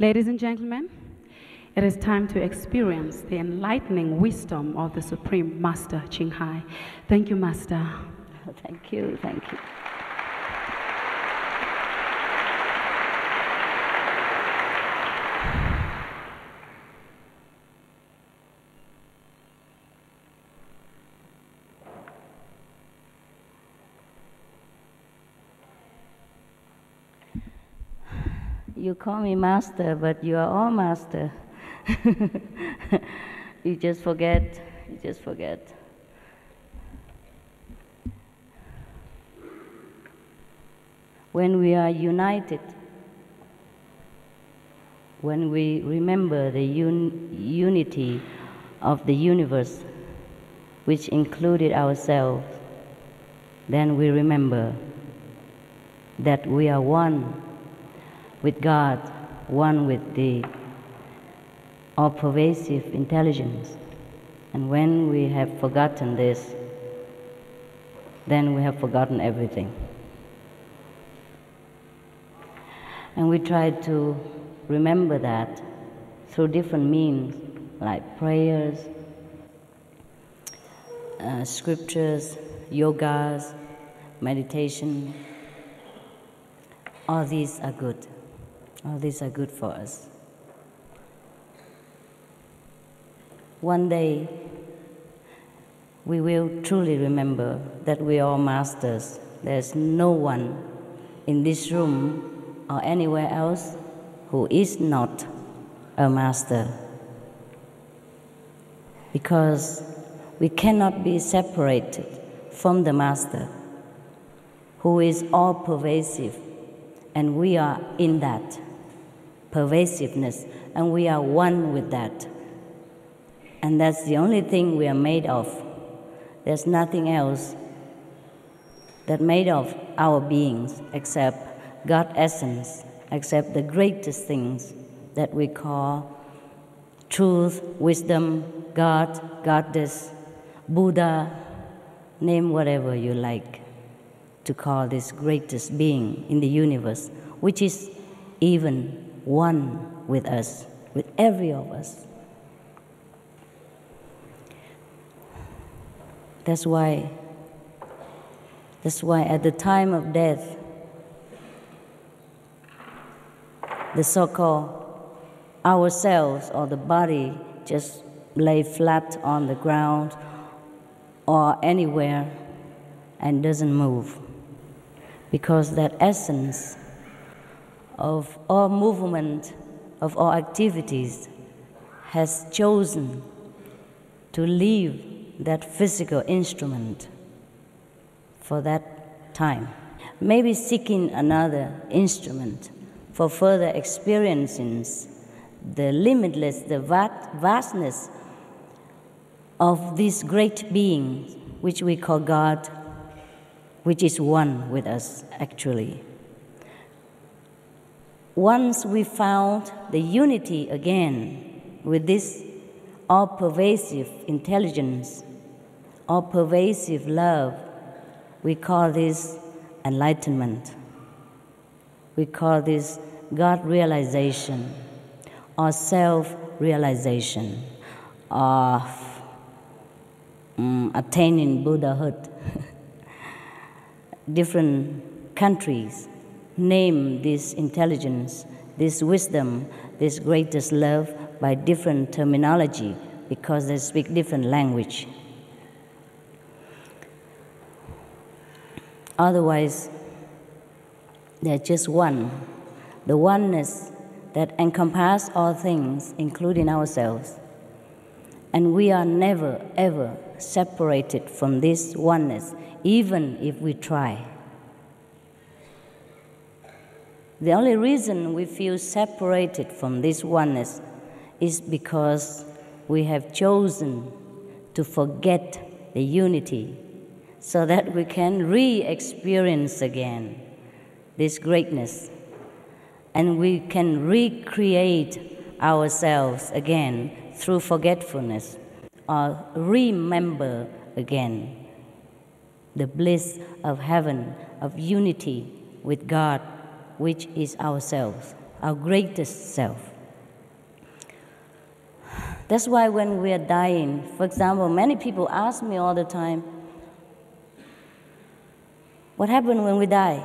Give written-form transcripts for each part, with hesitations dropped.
Ladies and gentlemen, it is time to experience the enlightening wisdom of the Supreme Master Thanh Hải. Thank you, Master. Thank you, thank you. You call me master, but you are all master. You just forget. When we are united, when we remember the unity of the universe, which included ourselves, then we remember that we are one with God, one with the all-pervasive intelligence. And when we have forgotten this, then we have forgotten everything. And we try to remember that through different means, like prayers, scriptures, yogas, meditation. All these are good. All these are good for us. One day, we will truly remember that we are all masters. There's no one in this room or anywhere else who is not a master. Because we cannot be separated from the Master, who is all-pervasive, and we are in that pervasiveness, and we are one with that. And that's the only thing we are made of. There's nothing else that made of our beings except God's essence, except the greatest things that we call truth, wisdom, God, Goddess, Buddha, name whatever you like to call this greatest being in the universe, which is even one with us, with every of us. That's why at the time of death, the so-called ourselves or the body just lay flat on the ground or anywhere and doesn't move, because that essence of all movement, of all activities, has chosen to leave that physical instrument for that time, maybe seeking another instrument for further experiencing the limitless, the vastness of this great being, which we call God, which is one with us, actually. Once we found the unity again with this all-pervasive intelligence, all-pervasive love, we call this enlightenment. We call this God realization or self-realization of attaining Buddhahood. Different countries name this intelligence, this wisdom, this greatest love by different terminology because they speak different language. Otherwise, they're just one, the oneness that encompasses all things, including ourselves. And we are never, ever separated from this oneness, even if we try. The only reason we feel separated from this oneness is because we have chosen to forget the unity so that we can re-experience again this greatness, and we can recreate ourselves again through forgetfulness, or remember again the bliss of heaven, of unity with God, which is ourselves, our greatest self. That's why when we are dying, for example, many people ask me all the time, what happened when we die?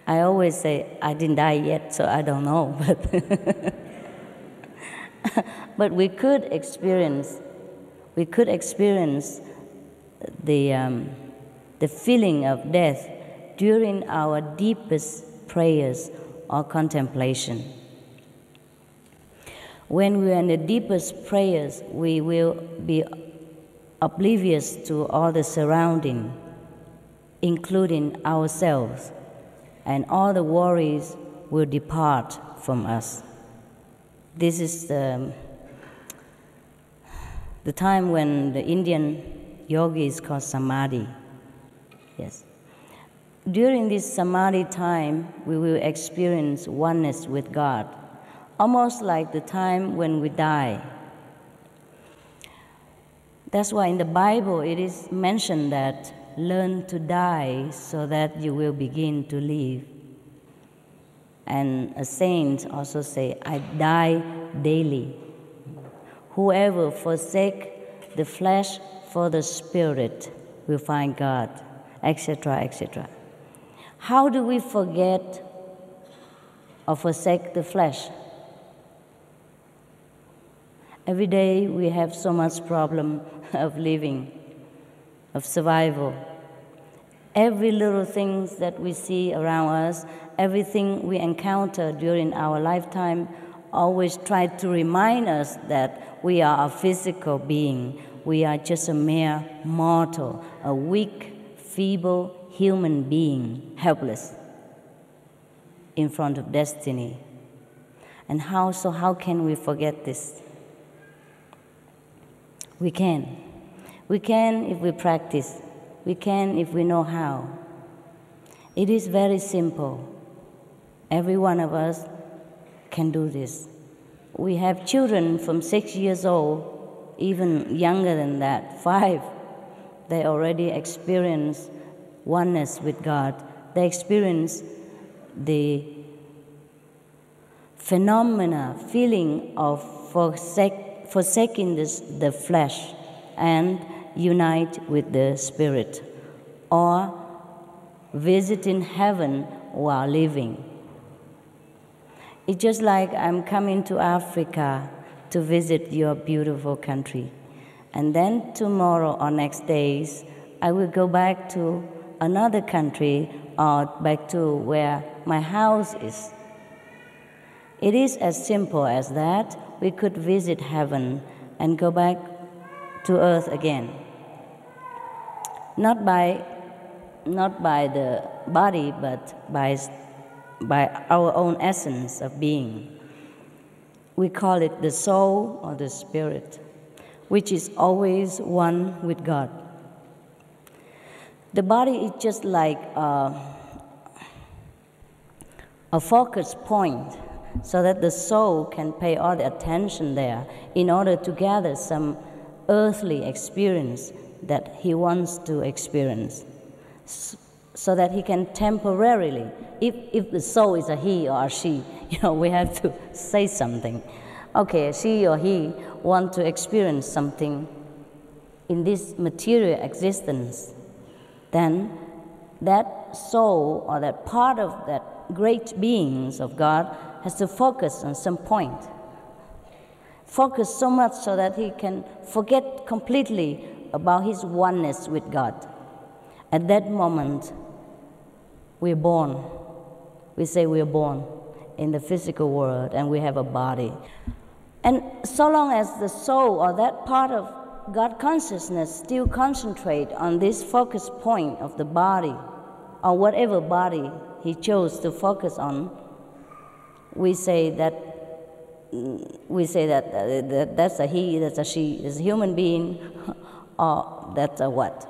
I always say, I didn't die yet, so I don't know. But we could experience the feeling of death during our deepest prayers or contemplation. When we are in the deepest prayers, we will be oblivious to all the surrounding, including ourselves, and all the worries will depart from us. This is the time when the Indian yogi is called samadhi. Yes. During this samadhi time, we will experience oneness with God, almost like the time when we die. That's why in the Bible it is mentioned that learn to die so that you will begin to live. And a saint also say, I die daily. Whoever forsake the flesh for the spirit will find God, etc., etc. How do we forget or forsake the flesh? Every day we have so much problem of living, of survival. Every little things that we see around us, everything we encounter during our lifetime, always try to remind us that we are a physical being. We are just a mere mortal, a weak, feeble human being, helpless in front of destiny. And how can we forget this? We can. We can if we practice. We can if we know how. It is very simple. Every one of us can do this. We have children from 6 years old, even younger than that, 5. They already experience oneness with God. They experience the feeling of forsaking the flesh and unite with the spirit, or visiting heaven while living. It's just like I'm coming to Africa to visit your beautiful country. And then tomorrow or next days, I will go back to another country or back to where my house is. It is as simple as that. We could visit heaven and go back to earth again. Not by the body, but by our own essence of being. We call it the soul or the spirit, which is always one with God. The body is just like a focus point, so that the soul can pay all the attention there in order to gather some earthly experience that he wants to experience, so that he can temporarily, if the soul is a he or a she, we have to say something. Okay, she or he want to experience something in this material existence, then that soul or that part of that great beings of God has to focus on some point. Focus so much so that he can forget completely about his oneness with God. At that moment, we're born. We say we're born in the physical world and we have a body. And so long as the soul or that part of God consciousness still concentrate on this focus point of the body, or whatever body he chose to focus on, we say that that's a he, that's a she, is a human being, or that's a what.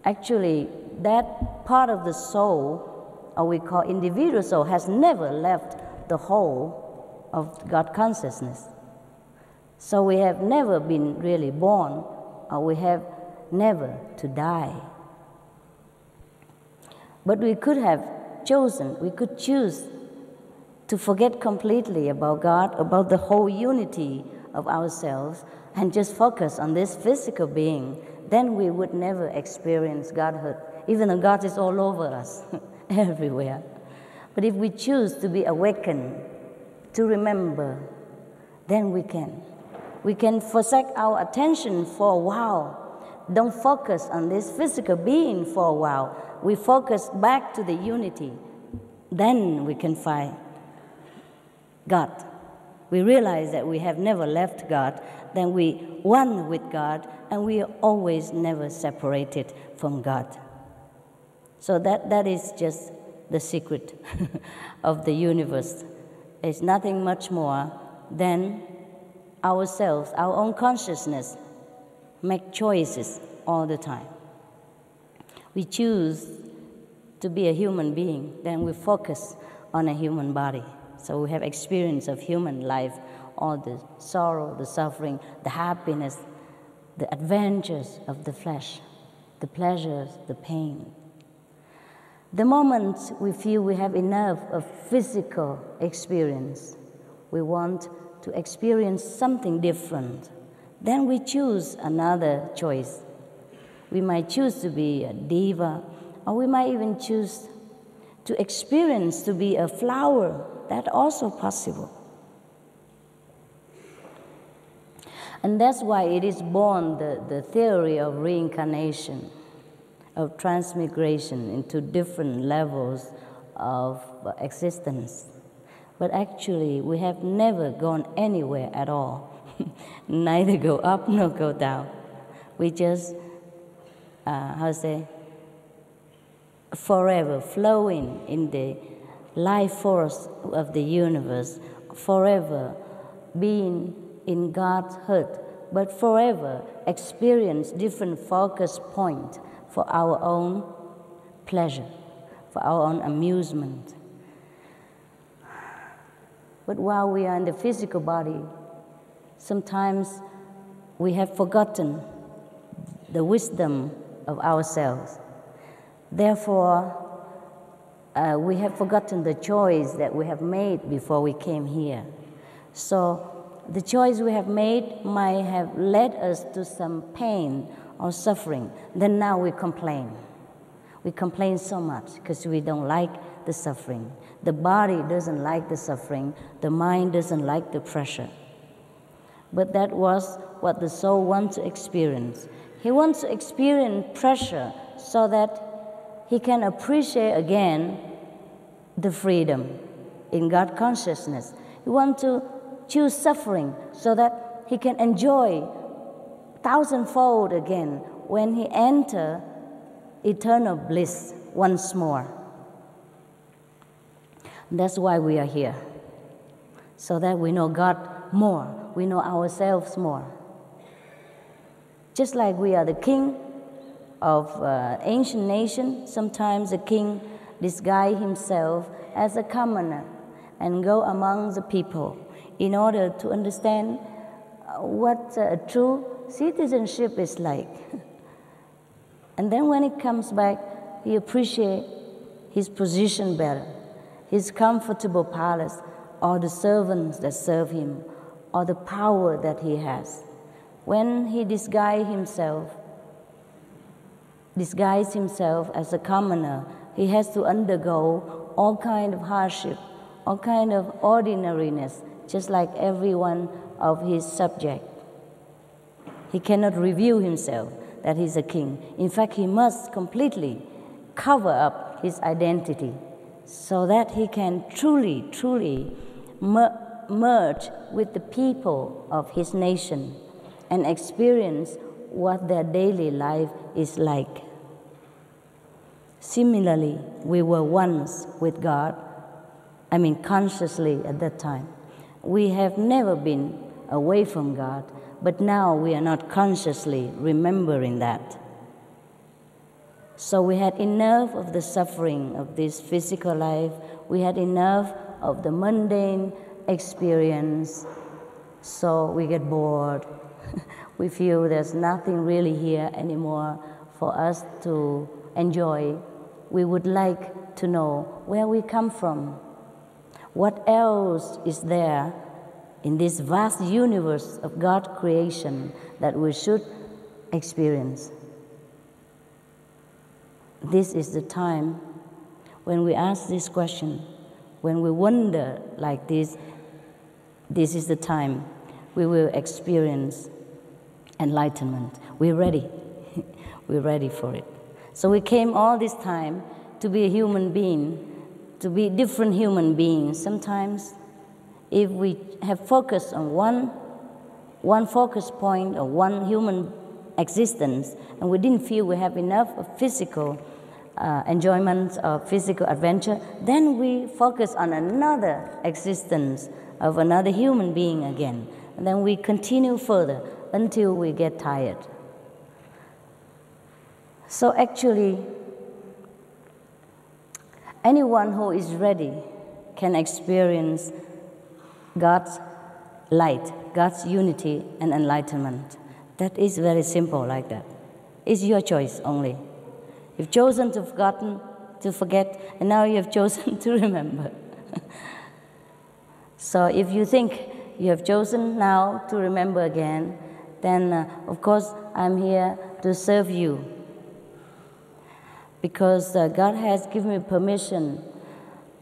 Actually, that part of the soul, or we call individual soul, has never left the whole of God consciousness. So we have never been really born, or we have never to die. But we could have chosen, we could choose to forget completely about God, about the whole unity of ourselves, and just focus on this physical being, then we would never experience Godhood, even though God is all over us, everywhere. But if we choose to be awakened, to remember, then we can. We can forsake our attention for a while. Don't focus on this physical being for a while. We focus back to the unity. Then we can find God. We realize that we have never left God. Then we one with God, and we are always never separated from God. So that is just the secret of the universe. It's nothing much more than ourselves, our own consciousness, make choices all the time. We choose to be a human being, then we focus on a human body. So we have experience of human life, all the sorrow, the suffering, the happiness, the adventures of the flesh, the pleasures, the pain. The moment we feel we have enough of physical experience, we want to experience something different, then we choose another choice. We might choose to be a diva, or we might even choose to experience to be a flower. That's also possible. And that's why it is born the theory of reincarnation, of transmigration into different levels of existence. But actually, we have never gone anywhere at all. Neither go up nor go down. We just, forever flowing in the life force of the universe, forever being in God's heart, but forever experience different focus points for our own pleasure, for our own amusement. But while we are in the physical body, sometimes we have forgotten the wisdom of ourselves. Therefore, we have forgotten the choice that we have made before we came here. So the choice we have made might have led us to some pain or suffering. Then now we complain. We complain so much because we don't like the suffering. The body doesn't like the suffering. The mind doesn't like the pressure. But that was what the soul wants to experience. He wants to experience pressure so that he can appreciate again the freedom in God consciousness. He wants to choose suffering so that he can enjoy thousandfold again when he enters eternal bliss once more. That's why we are here, so that we know God more, we know ourselves more. Just like we are the king of ancient nation, sometimes the king disguise himself as a commoner and go among the people in order to understand what true citizenship is like. And then when he comes back, he appreciates his position better, his comfortable palace, or the servants that serve him, or the power that he has. When he disguises himself as a commoner, he has to undergo all kind of hardship, all kind of ordinariness, just like every one of his subjects. He cannot reveal himself that he's a king. In fact, he must completely cover up his identity so that he can truly merge with the people of his nation and experience what their daily life is like. Similarly, we were once with God, consciously at that time. We have never been away from God, but now we are not consciously remembering that. So we had enough of the suffering of this physical life. We had enough of the mundane experience. So we get bored. We feel there's nothing really here anymore for us to enjoy. We would like to know where we come from. What else is there in this vast universe of God's creation that we should experience? This is the time when we ask this question, when we wonder like this is the time we will experience enlightenment. We're ready. We're ready for it. So we came all this time to be a human being, to be different human beings. Sometimes if we have focused on one focus point or one human existence, and we didn't feel we have enough of physical enjoyment or physical adventure, then we focus on another existence of another human being again. And then we continue further until we get tired. So actually, anyone who is ready can experience God's light, God's unity and enlightenment. That is very simple like that. It's your choice only. You've chosen to forgotten, to forget, and now you have chosen to remember. So if you think you have chosen now to remember again, then of course I'm here to serve you. Because God has given me permission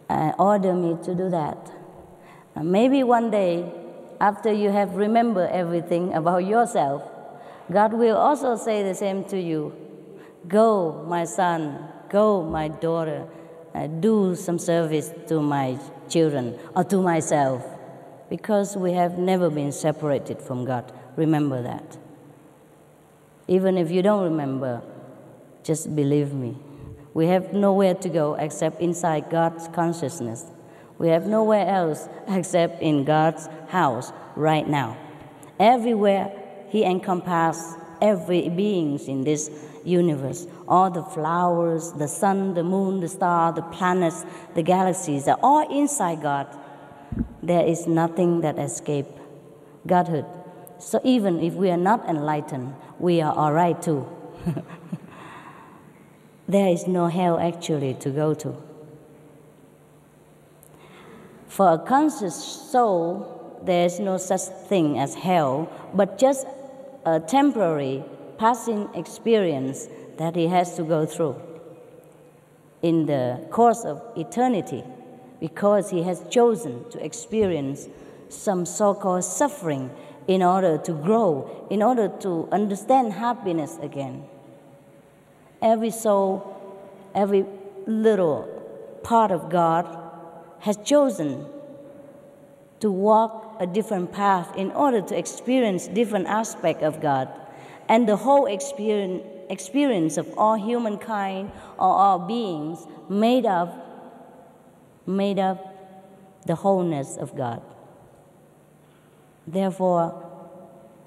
and ordered me to do that. Maybe one day, after you have remembered everything about yourself, God will also say the same to you. Go, my son, go, my daughter, do some service to my children or to myself, because we have never been separated from God. Remember that. Even if you don't remember, just believe me. We have nowhere to go except inside God's consciousness. We have nowhere else except in God's house right now. Everywhere He encompasses every being in this universe. All the flowers, the sun, the moon, the star, the planets, the galaxies are all inside God. There is nothing that escapes Godhood. So even if we are not enlightened, we are all right too. There is no hell actually to go to. For a conscious soul, there is no such thing as hell, but just a temporary passing experience that he has to go through in the course of eternity, because he has chosen to experience some so-called suffering in order to grow, in order to understand happiness again. Every soul, every little part of God has chosen to walk a different path in order to experience different aspects of God. And the whole experience of all humankind or all beings made up the wholeness of God. Therefore,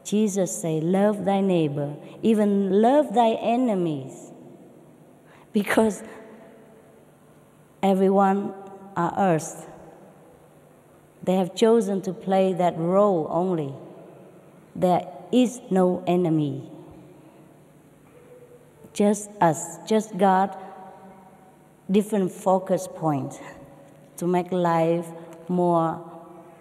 Jesus said, love thy neighbor, even love thy enemies, because everyone on earth, they have chosen to play that role only. There is no enemy. Just us, just God, different focus points to make life more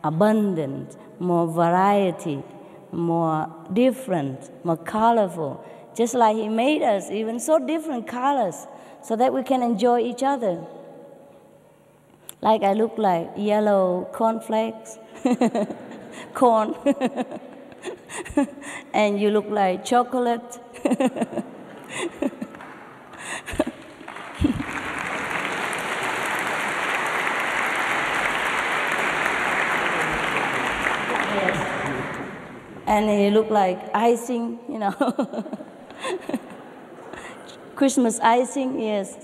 abundant, more variety, more different, more colorful. Just like He made us, even so different colors, so that we can enjoy each other. Like I look like yellow cornflakes, corn, and you look like chocolate. And he look like icing, you know. Christmas icing, yes.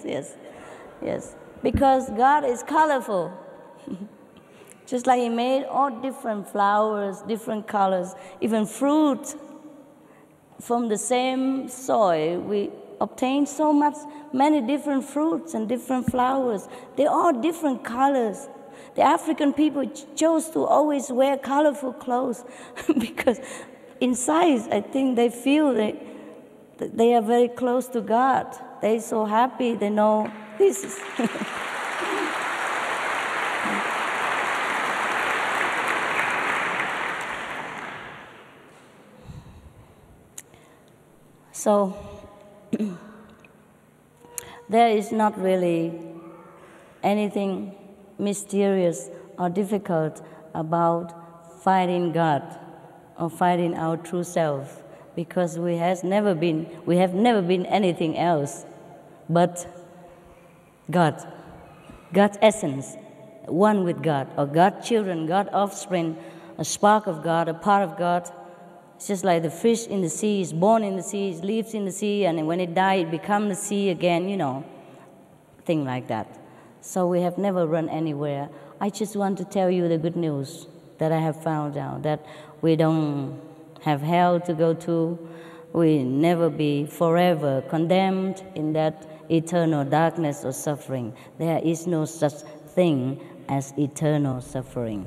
Because God is colorful. Just like He made all different flowers, different colors, even fruit. From the same soil, we obtain many different fruits and different flowers. They're all different colors. The African people chose to always wear colorful clothes because inside, I think they feel that they are very close to God. They're so happy, they know this is... So there is not really anything mysterious or difficult about finding God or finding our true self, because we have never been anything else but God, God's essence, one with God, or God's children, God's offspring, a spark of God, a part of God. It's just like the fish in the sea is born in the sea, it lives in the sea, and when it dies, it becomes the sea again, thing like that. So we have never run anywhere. I just want to tell you the good news that I have found out, that we don't have hell to go to. We never be forever condemned in that eternal darkness or suffering. There is no such thing as eternal suffering,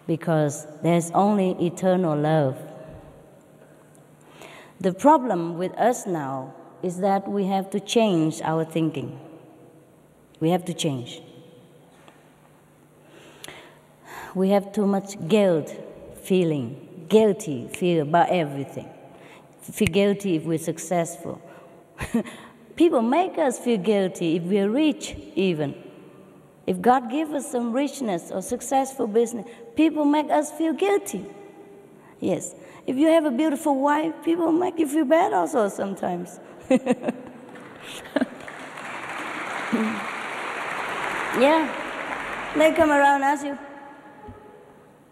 because there's only eternal love. The problem with us now is that we have to change our thinking. We have to change. We have too much guilty feel about everything. Feel guilty if we're successful. People make us feel guilty if we're rich even. If God gives us some richness or successful business, people make us feel guilty. Yes. If you have a beautiful wife, people make you feel bad also sometimes. Yeah. They come around and ask you,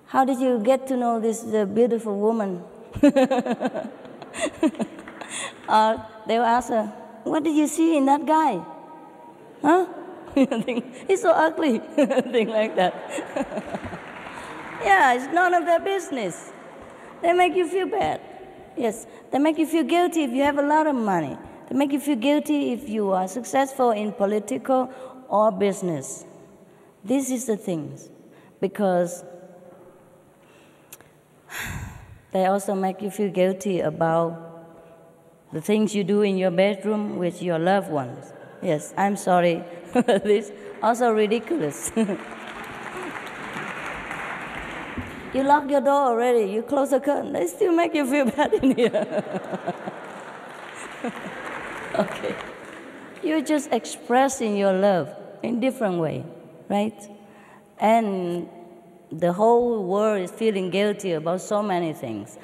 how did you get to know this beautiful woman? Or they'll ask her, what did you see in that guy? Huh? He's so ugly. Thing like that. Yeah, it's none of their business. They make you feel bad. Yes, they make you feel guilty if you have a lot of money. They make you feel guilty if you are successful in political or business. This is the things. Because they also make you feel guilty about the things you do in your bedroom with your loved ones. Yes, I'm sorry. This also ridiculous. You lock your door already, you close the curtain, they still make you feel bad in here. Okay. You're just expressing your love in different way, right? And the whole world is feeling guilty about so many things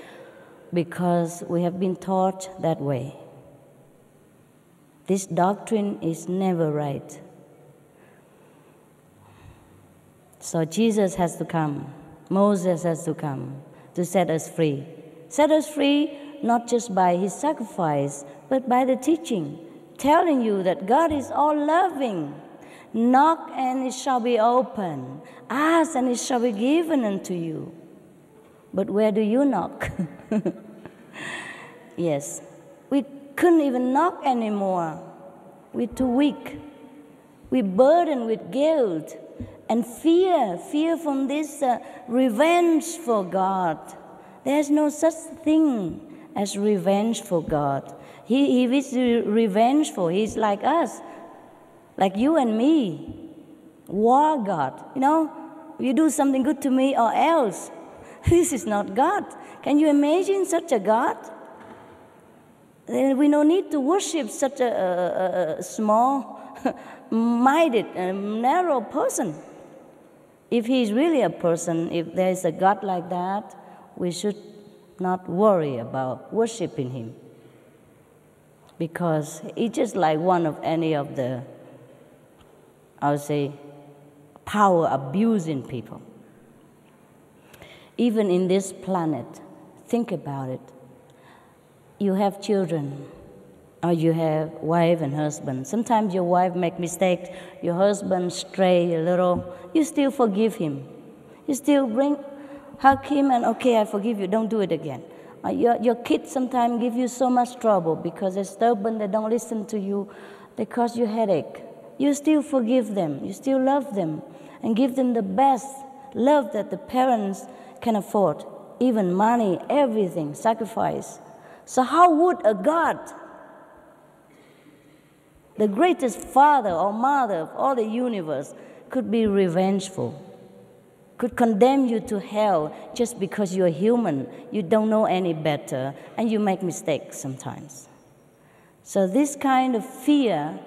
because we have been taught that way. This doctrine is never right. So Jesus has to come. Moses has to come to set us free. Set us free not just by his sacrifice, but by the teaching, telling you that God is all loving. Knock and it shall be opened. Ask and it shall be given unto you. But where do you knock? Yes, we couldn't even knock anymore. We're too weak. We're burdened with guilt and fear from this revenge for God. There's no such thing as revenge for God. He is revengeful. He's like us, like you and me. War God. You do something good to me or else. This is not God. Can you imagine such a God? We don't need to worship such a small-minded, narrow person. If he is really a person, if there is a God like that, we should not worry about worshiping him. Because he's just like one of any of the, I would say, power abusing people. Even in this planet, think about it. You have children, or you have wife and husband. Sometimes your wife make mistakes, your husband stray a little. You still forgive him. You still hug him and, okay, I forgive you, don't do it again. Your kids sometimes give you so much trouble because they're stubborn, they don't listen to you, they cause you headache. You still forgive them, you still love them, and give them the best love that the parents can afford. Even money, everything, sacrifice. So how would a God, the greatest father or mother of all the universe, could be revengeful? could condemn you to hell just because you're human. You don't know any better, and you make mistakes sometimes. So this kind of fear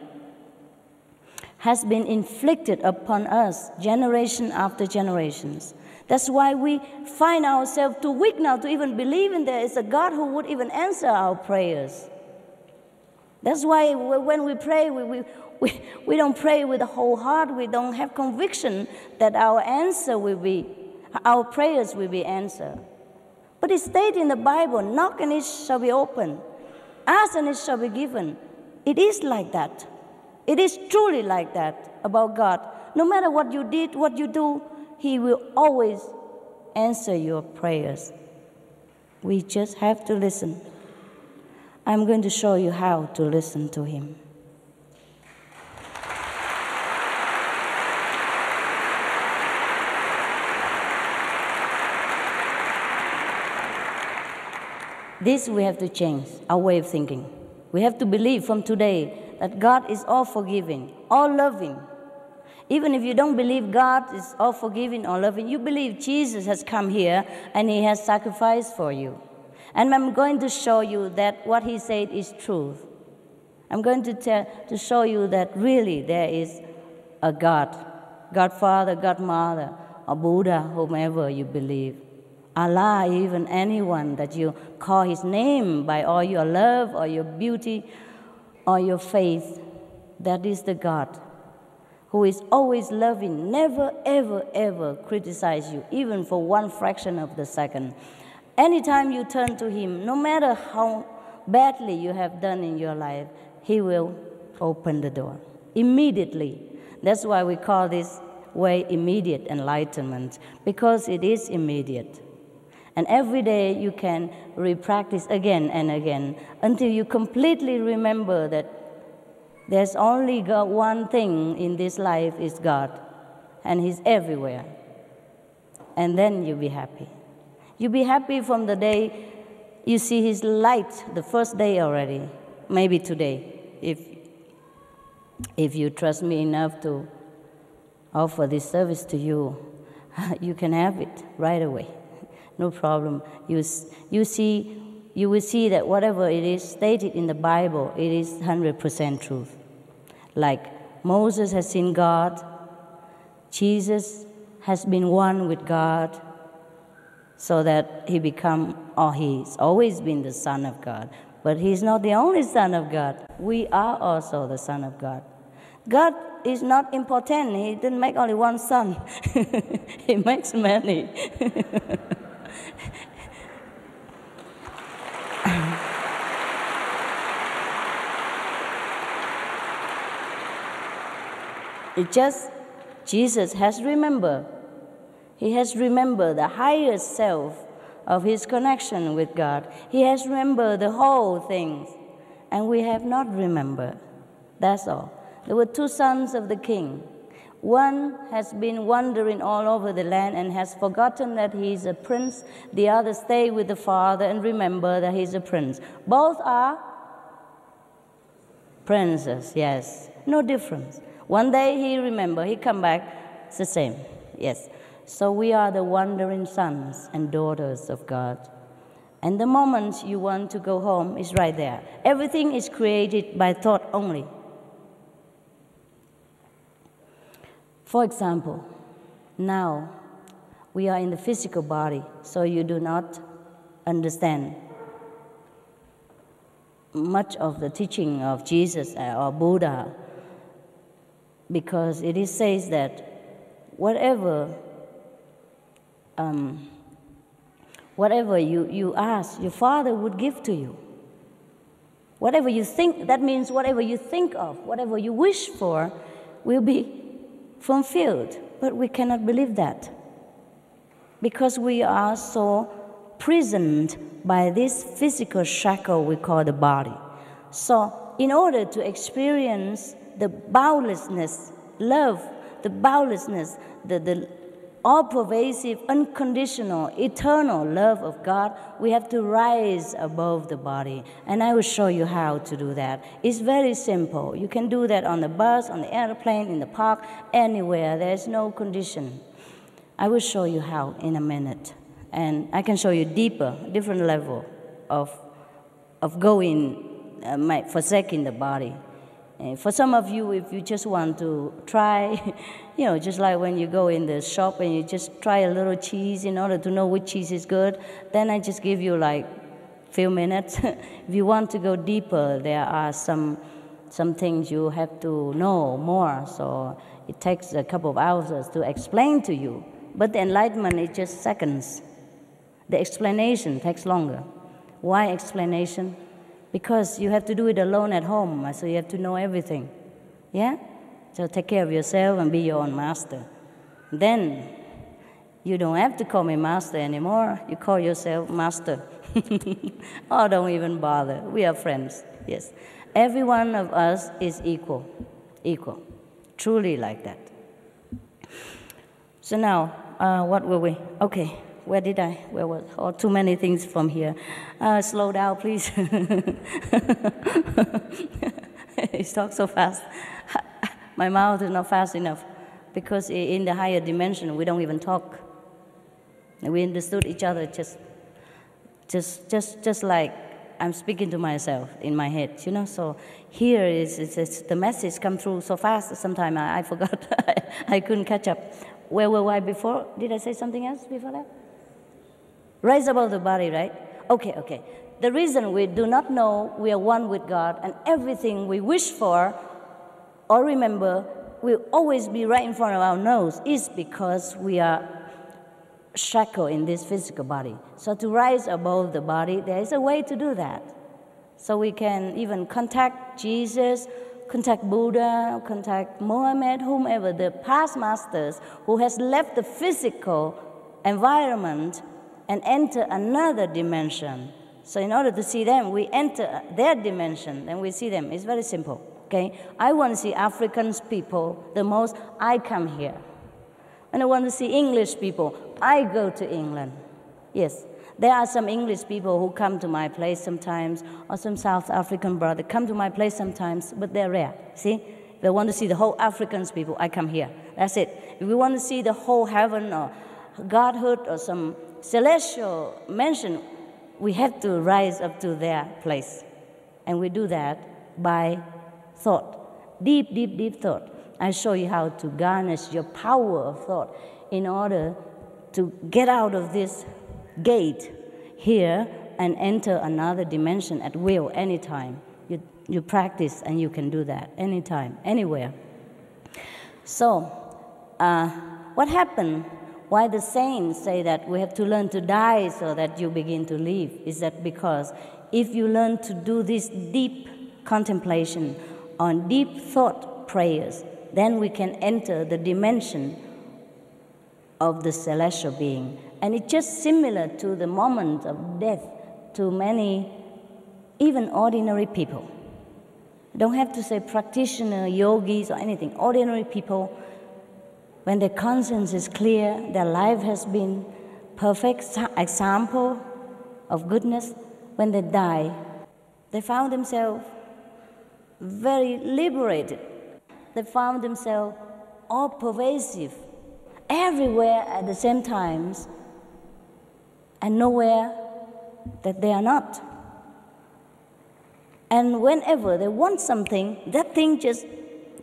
has been inflicted upon us generation after generations. That's why we find ourselves too weak now to even believe in there is a God who would even answer our prayers. That's why when we pray, we don't pray with the whole heart. We don't have conviction that our prayers will be answered. But it states in the Bible, knock and it shall be opened. Ask and it shall be given. It is like that. It is truly like that about God. No matter what you did, what you do, He will always answer your prayers. We just have to listen. I'm going to show you how to listen to Him. This we have to change, our way of thinking. We have to believe from today that God is all forgiving, all loving. Even if you don't believe God is all forgiving or loving, you believe Jesus has come here and He has sacrificed for you. And I'm going to show you that what He said is truth. I'm going to show you that really there is a God, God Father, God Mother, or Buddha, whomever you believe. Allah, even anyone that you call His name by all your love or your beauty or your faith, that is the God who is always loving, never, ever, ever criticize you, even for one fraction of the second. Anytime you turn to Him, no matter how badly you have done in your life, He will open the door immediately. That's why we call this way immediate enlightenment, because it is immediate. And every day you can re-practice again and again until you completely remember that there's only one thing in this life is God, and He's everywhere. And then you'll be happy. You'll be happy from the day you see His light, the first day already, maybe today. If you trust me enough to offer this service to you, you can have it right away. No problem. You will see that whatever it is stated in the Bible, it is 100% truth. Like Moses has seen God, Jesus has been one with God, so that he's always been the Son of God. But He's not the only Son of God. We are also the Son of God. God is not important. He didn't make only one son. He makes many. It just, Jesus has remembered. He has remembered the higher self of His connection with God. He has remembered the whole thing, and we have not remembered. That's all. There were two sons of the king. One has been wandering all over the land and has forgotten that he is a prince. The other stayed with the father and remember that he's a prince. Both are princes, yes. No difference. One day he remembered, he come back, it's the same, yes. So we are the wandering sons and daughters of God. And the moment you want to go home is right there. Everything is created by thought only. For example, now we are in the physical body, so you do not understand much of the teaching of Jesus or Buddha, because it says that whatever you ask, your Father would give to you. Whatever you think, that means whatever you think of, whatever you wish for, will be fulfilled. But we cannot believe that, because we are so prisoned by this physical shackle we call the body. So in order to experience the boundlessness, love, the boundlessness, the all-pervasive, unconditional, eternal love of God, we have to rise above the body. And I will show you how to do that. It's very simple. You can do that on the bus, on the airplane, in the park, anywhere. There's no condition. I will show you how in a minute. And I can show you deeper, different level of going, forsaking the body. And for some of you, if you just want to try, just like when you go in the shop and you just try a little cheese in order to know which cheese is good, then I just give you like few minutes. If you want to go deeper, there are some things you have to know more, so it takes a couple of hours to explain to you. But the enlightenment is just seconds. The explanation takes longer. Why explanation? Because you have to do it alone at home, so you have to know everything. Yeah? So take care of yourself and be your own master. Then you don't have to call me master anymore. You call yourself master. Oh, don't even bother. We are friends. Yes. Every one of us is equal. Equal. Truly like that. So now, what were we? Okay. Where was? Oh, too many things from here. Slow down, please. He talks so fast. My mouth is not fast enough because in the higher dimension we don't even talk. We understood each other just like I'm speaking to myself in my head, So here is the message come through so fast. Sometimes I forgot. I couldn't catch up. Where were I before? Did I say something else before that? Rise above the body, right? Okay. The reason we do not know we are one with God and everything we wish for or remember will always be right in front of our nose is because we are shackled in this physical body. So to rise above the body, there is a way to do that. So we can even contact Jesus, contact Buddha, contact Mohammed, whomever, the past masters who has left the physical environment and enter another dimension. So in order to see them, we enter their dimension, then we see them. It's very simple, okay? I want to see African people the most, I come here. And I want to see English people, I go to England. Yes, there are some English people who come to my place sometimes, or some South African brother come to my place sometimes, but they're rare, see? If I want to see the whole Africans people, I come here. That's it. If we want to see the whole heaven or Godhood or some celestial mansion, we have to rise up to their place. And we do that by thought, deep thought. I show you how to garnish your power of thought in order to get out of this gate here and enter another dimension at will, anytime. You practice and you can do that anytime, anywhere. So, what happened? Why the saints say that we have to learn to die so that you begin to live is that because if you learn to do this deep contemplation on deep thought prayers, then we can enter the dimension of the celestial being. And it's just similar to the moment of death to many, even ordinary people. Don't have to say practitioner, yogis, or anything. Ordinary people, when their conscience is clear, their life has been perfect example of goodness, when they die, they found themselves very liberated. They found themselves all pervasive, everywhere at the same times, and nowhere that they are not. And whenever they want something, that thing just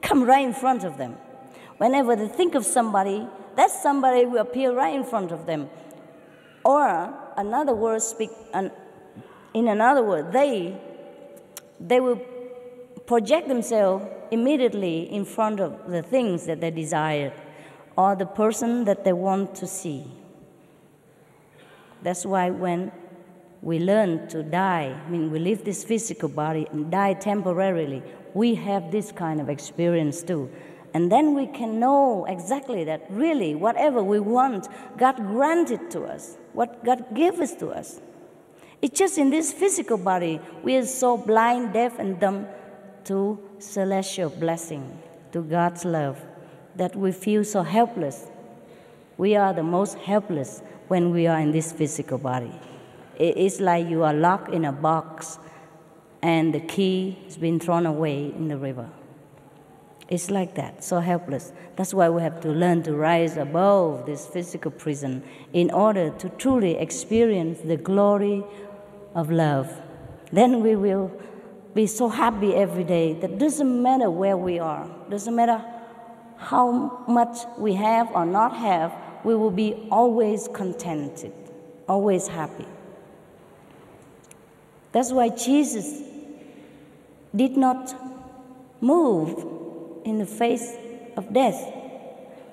comes right in front of them. Whenever they think of somebody, that somebody will appear right in front of them. Or, another word, in another word, they will project themselves immediately in front of the things that they desire or the person that they want to see. That's why when we learn to die, we leave this physical body and die temporarily, we have this kind of experience too. And then we can know exactly that really whatever we want, God granted to us, what God gave us to us. It's just in this physical body, we are so blind, deaf, and dumb to celestial blessing, to God's love, that we feel so helpless. We are the most helpless when we are in this physical body. It's like you are locked in a box and the key has been thrown away in the river. It's like that, so helpless. That's why we have to learn to rise above this physical prison in order to truly experience the glory of love. Then we will be so happy every day that doesn't matter where we are, doesn't matter how much we have or not have, we will be always contented, always happy. That's why Jesus did not move in the face of death.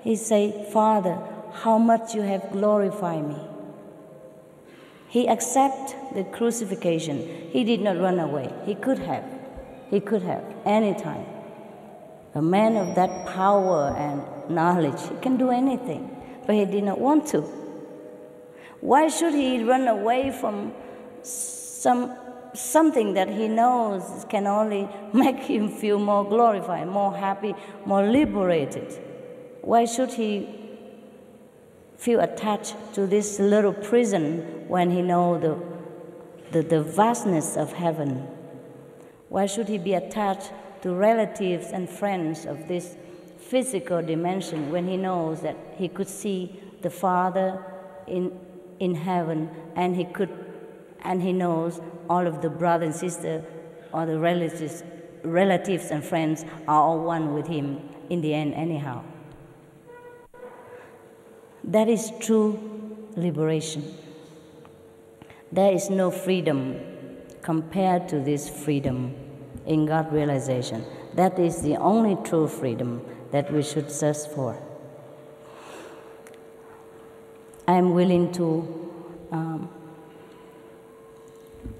He said, Father, how much you have glorified me. He accepted the crucifixion. He did not run away. He could have. He could have, any time. A man of that power and knowledge, he can do anything, but he did not want to. Why should he run away from something that he knows can only make him feel more glorified, more happy, more liberated? Why should he feel attached to this little prison when he knows the vastness of heaven? Why should he be attached to relatives and friends of this physical dimension when he knows that he could see the Father in heaven, and he knows all of the brothers and sisters or the relatives and friends are all one with him in the end anyhow? That is true liberation. There is no freedom compared to this freedom in God realization. That is the only true freedom that we should search for. I am willing to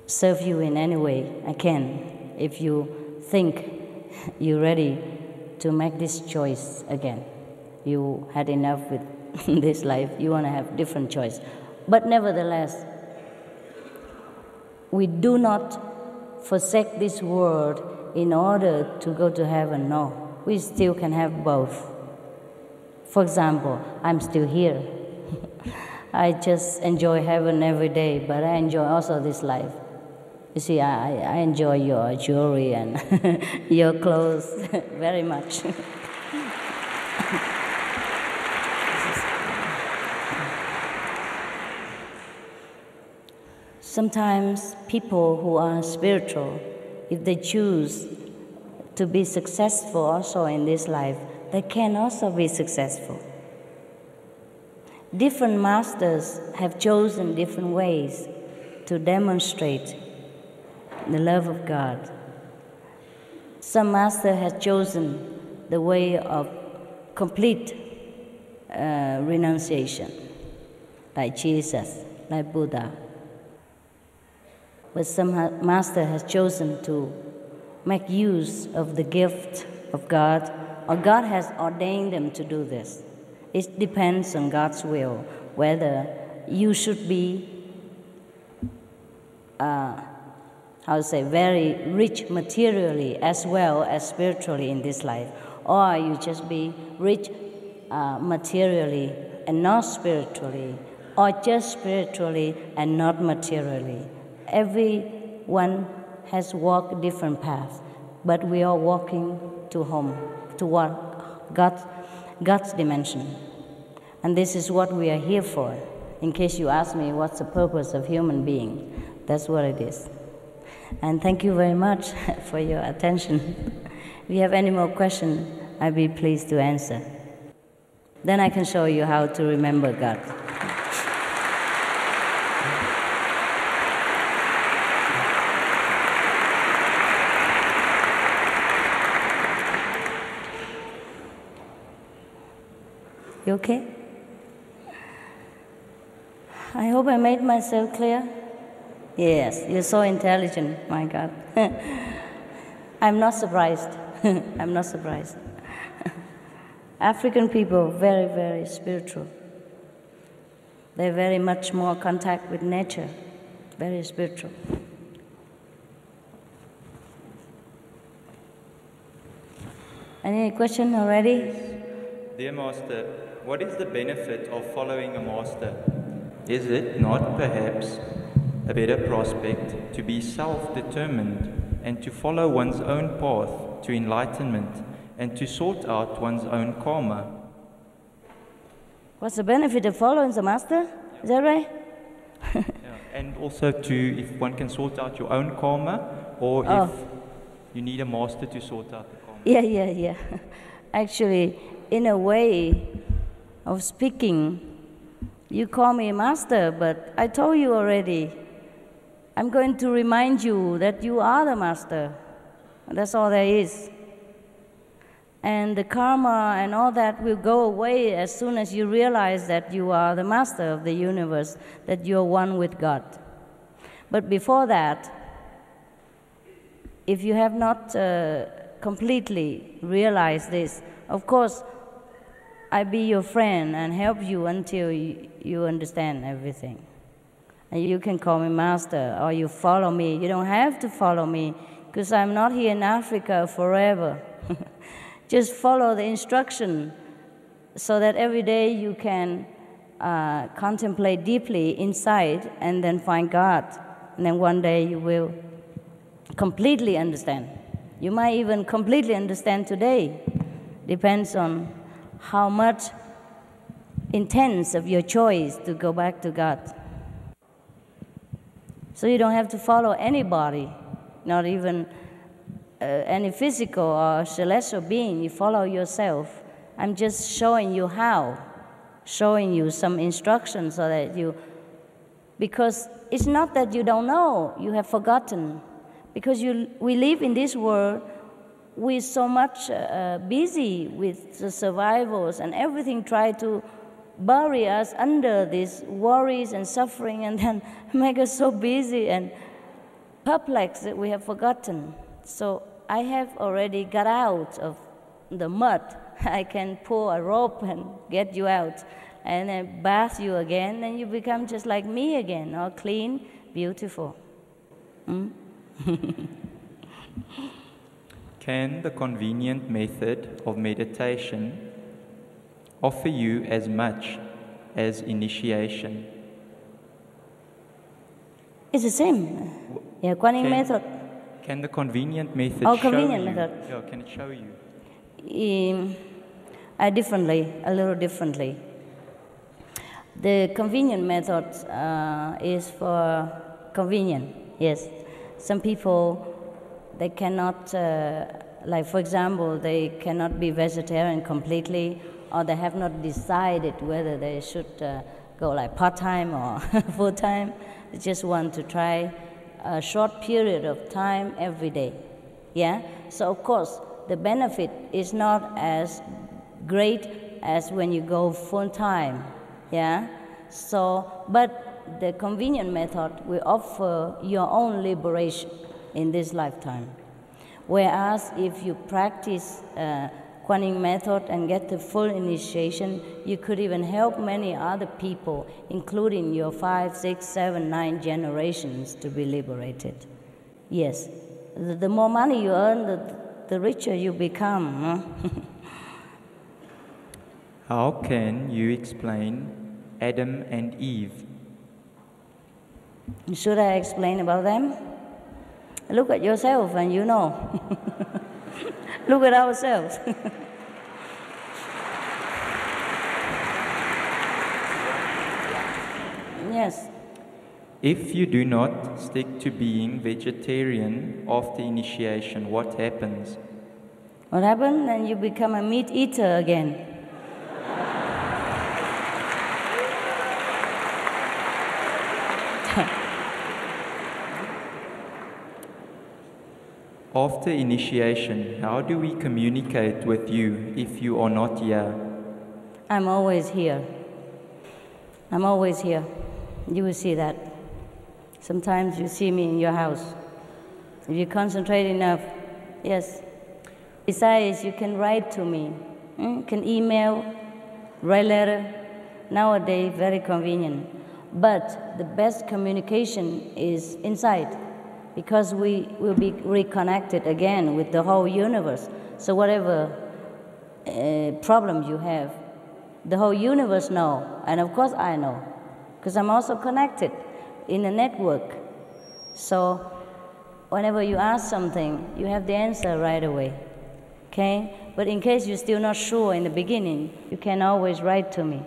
serve you in any way I can if you think you're ready to make this choice again. You had enough with this life, you want to have different choice. But nevertheless, we do not forsake this world in order to go to heaven. No, we still can have both. For example, I'm still here. I just enjoy heaven every day, but I enjoy also this life. You see, I enjoy your jewelry and your clothes very much. Sometimes people who are spiritual, if they choose to be successful also in this life, they can also be successful. Different masters have chosen different ways to demonstrate the love of God. Some master has chosen the way of complete renunciation, like Jesus, like Buddha. But some master has chosen to make use of the gift of God, or God has ordained them to do this. It depends on God's will, whether you should be, very rich materially as well as spiritually in this life, or you just be rich materially and not spiritually, or just spiritually and not materially. Everyone has walked different paths, but we are walking to home, toward God's dimension. And this is what we are here for. In case you ask me what's the purpose of human being, that's what it is. And thank you very much for your attention. If you have any more questions, I'd be pleased to answer. Then I can show you how to remember God. You okay? I hope I made myself clear. Yes, you're so intelligent, my God. I'm not surprised. I'm not surprised. African people, very, very spiritual. They're very much more contact with nature, very spiritual. Any question already? Dear Master, what is the benefit of following a master? Is it not perhaps a better prospect to be self-determined and to follow one's own path to enlightenment and to sort out one's own karma. What's the benefit of following the master? Is that right? Yeah. And also if one can sort out your own karma, or if you need a master to sort out the karma. Yeah. Actually, in a way of speaking, you call me master, but I told you already, I'm going to remind you that you are the master. That's all there is. And the karma and all that will go away as soon as you realize that you are the master of the universe, that you're one with God. But before that, if you have not completely realized this, of course, I be your friend and help you until you understand everything. And you can call me master, or you follow me. You don't have to follow me, because I'm not here in Africa forever. Just follow the instruction so that every day you can contemplate deeply inside and then find God. And then one day you will completely understand. You might even completely understand today. Depends on how much intense of your choice to go back to God. So you don't have to follow anybody, not even any physical or celestial being. You follow yourself. I'm just showing you how, showing you some instructions so that because it's not that you don't know, you have forgotten. Because we live in this world, we're so much busy with the survivals and everything try to bury us under these worries and suffering and then make us so busy and perplexed that we have forgotten. So I have already got out of the mud. I can pull a rope and get you out and then bath you again, and you become just like me again, all clean, beautiful. Can the convenient method of meditation offer you as much as initiation? It's the same. Yeah, Kuan method. Can the convenient method show convenient you? Method. Yeah, can it show you? Differently, a little differently. The convenient method is for convenient, yes. Some people, they cannot, like for example, they cannot be vegetarian completely, or they have not decided whether they should go like part-time or full-time. They just want to try a short period of time every day. Yeah? So of course, the benefit is not as great as when you go full-time. Yeah? So, but the convenient method will offer your own liberation in this lifetime. Whereas if you practice Kuan Yin method and get the full initiation, you could even help many other people, including your 5, 6, 7, 9 generations to be liberated. Yes, the more money you earn, the richer you become. Huh? How can you explain Adam and Eve? Should I explain about them? Look at yourself and you know. Look at ourselves. Yes. If you do not stick to being vegetarian after initiation, what happens? What happens? Then you become a meat eater again. After initiation, how do we communicate with you if you are not here? I'm always here. I'm always here. You will see that. Sometimes you see me in your house. If you concentrate enough, yes. Besides, you can write to me. You can email, write letter. Nowadays, very convenient. But the best communication is inside, because we will be reconnected again with the whole universe. So whatever problem you have, the whole universe knows, and of course I know, because I'm also connected in a network. So whenever you ask something, you have the answer right away. Okay? But in case you're still not sure in the beginning, you can always write to me.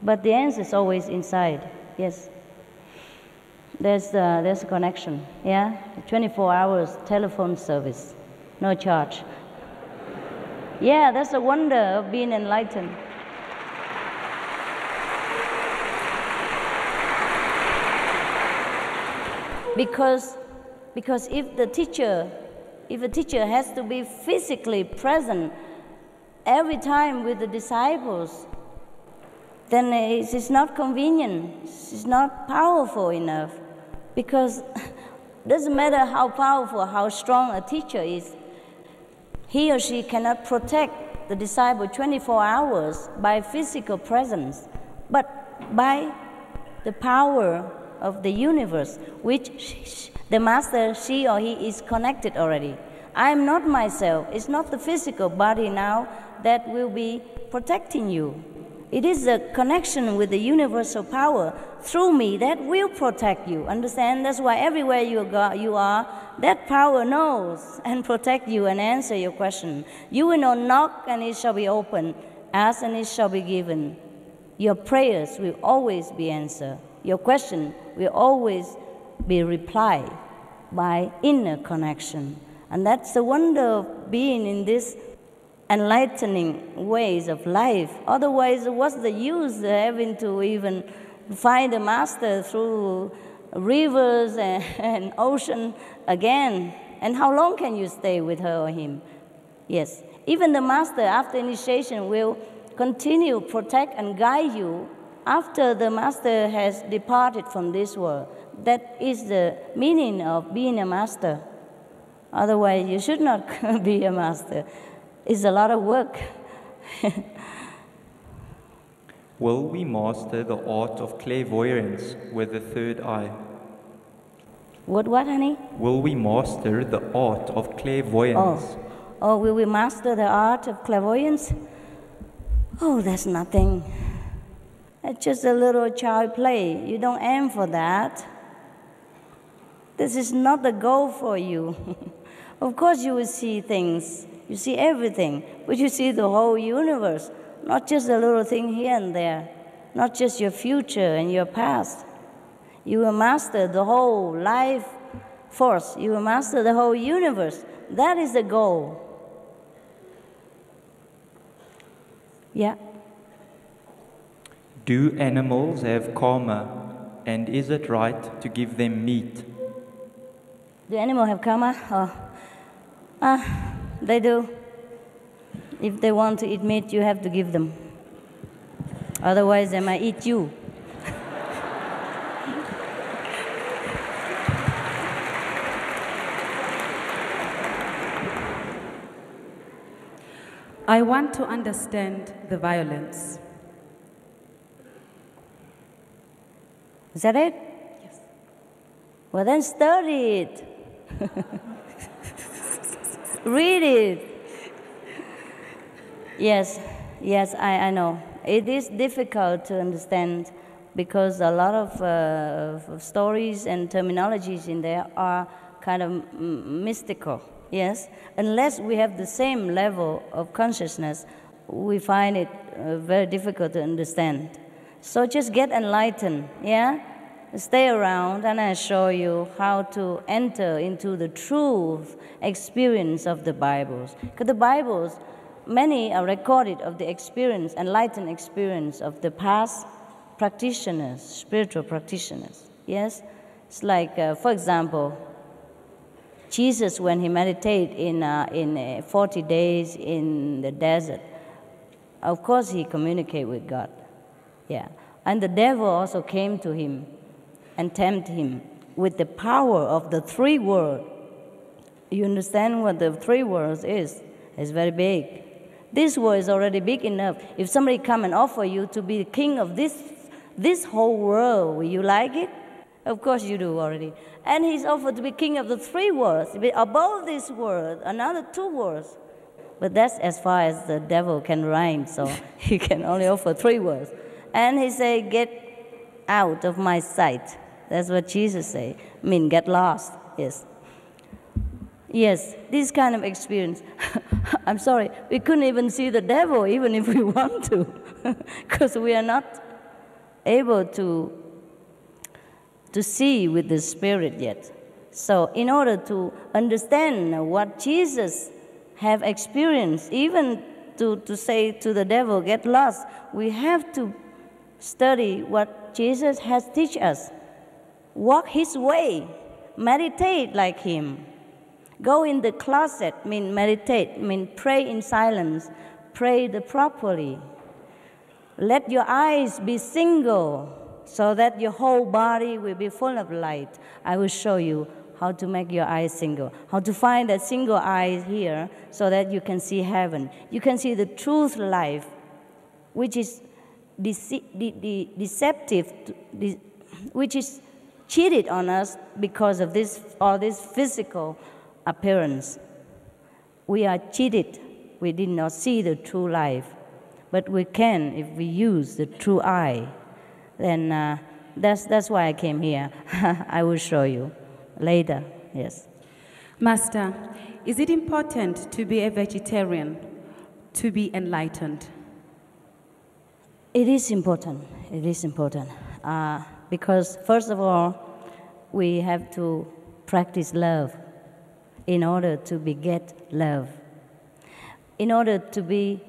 But the answer is always inside. Yes. There's a connection. Yeah. 24 hours telephone service, no charge. Yeah, that's the wonder of being enlightened. Because if the teacher has to be physically present every time with the disciples, then it's not convenient, it's not powerful enough. Because it doesn't matter how powerful, how strong a teacher is, he or she cannot protect the disciple 24 hours by physical presence, but by the power of the universe, which the master, she or he, is connected already. I am not myself. It's not the physical body now that will be protecting you. It is a connection with the universal power through me that will protect you. Understand? That's why everywhere you are, that power knows and protect you and answer your question. You will not knock and it shall be opened. Ask and it shall be given. Your prayers will always be answered. Your question will always be replied by inner connection. And that's the wonder of being in this enlightening ways of life. Otherwise, what's the use having to even find a master through rivers and ocean again? And how long can you stay with her or him? Yes, even the master after initiation will continue, protect and guide you after the master has departed from this world. That is the meaning of being a master. Otherwise, you should not be a master. It's a lot of work. Will we master the art of clairvoyance with the third eye? What, honey? Will we master the art of clairvoyance? Oh, will we master the art of clairvoyance? Oh, that's nothing. It's just a little child play. You don't aim for that. This is not the goal for you. Of course you will see things. You see everything, but you see the whole universe, not just a little thing here and there, not just your future and your past. You will master the whole life force. You will master the whole universe. That is the goal. Yeah. Do animals have karma, and is it right to give them meat? Do animals have karma? They do. If they want to eat meat, you have to give them. Otherwise, they might eat you. I want to understand the violence. Is that it? Yes. Well, then study it. Read it. Yes, I know. It is difficult to understand because a lot of stories and terminologies in there are kind of mystical. Yes, unless we have the same level of consciousness, we find it very difficult to understand. So just get enlightened, yeah? Stay around and I show you how to enter into the true experience of the Bibles. Because the Bibles, many are recorded of the experience, enlightened experience of the past practitioners, spiritual practitioners, yes? It's like, for example, Jesus, when he meditated in 40 days in the desert, of course he communicated with God. Yeah. And the devil also came to him and tempted him with the power of the three words. You understand what the three words is? It's very big. This word is already big enough. If somebody come and offer you to be the king of this whole world, will you like it? Of course you do already. And he's offered to be king of the three words. Above this word, another two words. But that's as far as the devil can rhyme, so he can only offer three words. And he said, get out of my sight. That's what Jesus said. I mean, get lost, yes. Yes, this kind of experience. I'm sorry, we couldn't even see the devil even if we want to, because we are not able to see with the Spirit yet. So in order to understand what Jesus have experienced, even to say to the devil, get lost, we have to study what Jesus has taught us. Walk his way, meditate like him. Go in the closet, mean meditate, mean pray in silence, pray properly. Let your eyes be single so that your whole body will be full of light. I will show you how to make your eyes single, how to find that single eye here so that you can see heaven. You can see the truth life, which is deceptive, which is cheated on us because of this physical appearance. We are cheated. We did not see the true life. But we can if we use the true eye. Then that's why I came here. I will show you later. Yes. Master, is it important to be a vegetarian to be enlightened? It is important. It is important. Because first of all, we have to practice love in order to beget love. In order to be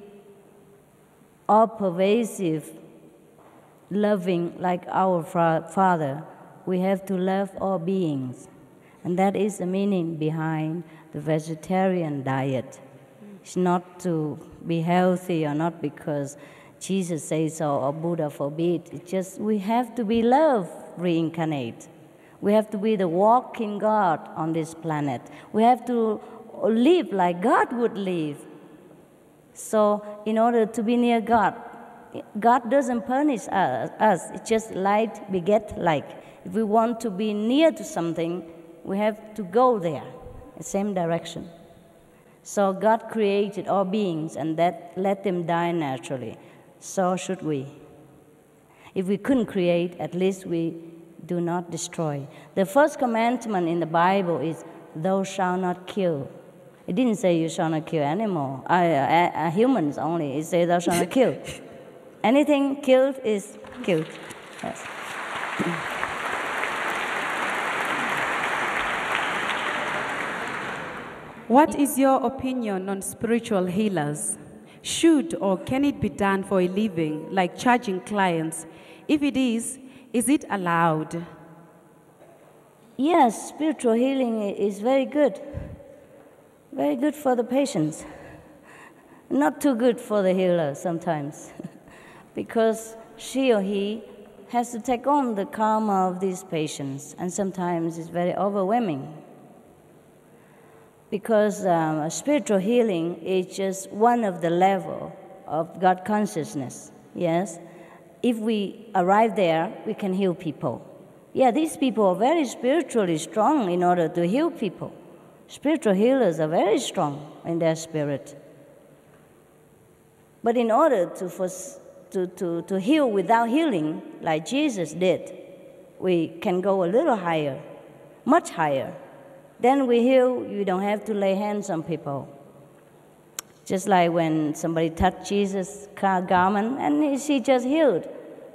all-pervasive, loving like our Father, we have to love all beings. And that is the meaning behind the vegetarian diet. It's not to be healthy or not because Jesus says so or Buddha forbid. It's just we have to be love reincarnate. We have to be the walking God on this planet. We have to live like God would live. So in order to be near God, God doesn't punish us. It's just light beget like. If we want to be near to something, we have to go there, the same direction. So God created all beings and that let them die naturally. So should we. If we couldn't create, at least we do not destroy. The first commandment in the Bible is, thou shalt not kill. It didn't say you shall not kill animals, humans only. It says thou shalt not kill. Anything killed is killed. Yes. What is your opinion on spiritual healers? Should or can it be done for a living, like charging clients? If it is it allowed? Yes, spiritual healing is very good. Very good for the patients. Not too good for the healer sometimes. Because she or he has to take on the karma of these patients, and sometimes it's very overwhelming. Because spiritual healing is just one of the level of God consciousness, yes? If we arrive there, we can heal people. Yeah, these people are very spiritually strong in order to heal people. Spiritual healers are very strong in their spirit. But in order to heal without healing, like Jesus did, we can go a little higher, much higher. Then we heal, you don't have to lay hands on people. Just like when somebody touched Jesus' garment and she just healed.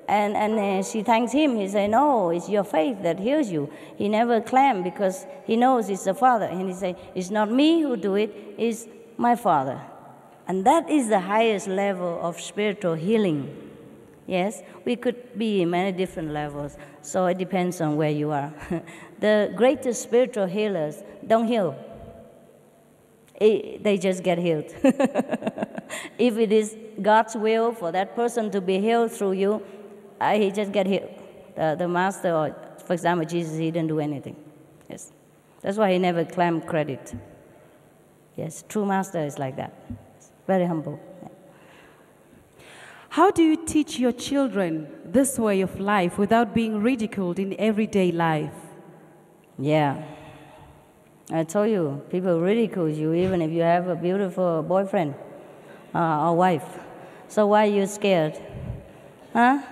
And she thanks him. He said, no, it's your faith that heals you. He never claimed because he knows it's the Father. And he said, it's not me who do it, it's my Father. And that is the highest level of spiritual healing. Yes, we could be in many different levels, so it depends on where you are. The greatest spiritual healers don't heal. They just get healed. If it is God's will for that person to be healed through you, he just get healed. The master, or for example, Jesus, he didn't do anything. Yes, that's why he never claimed credit. Yes, true master is like that. Very humble. Yeah. How do you teach your children this way of life without being ridiculed in everyday life? Yeah. I told you, people ridicule you even if you have a beautiful boyfriend or wife. So why are you scared? Huh?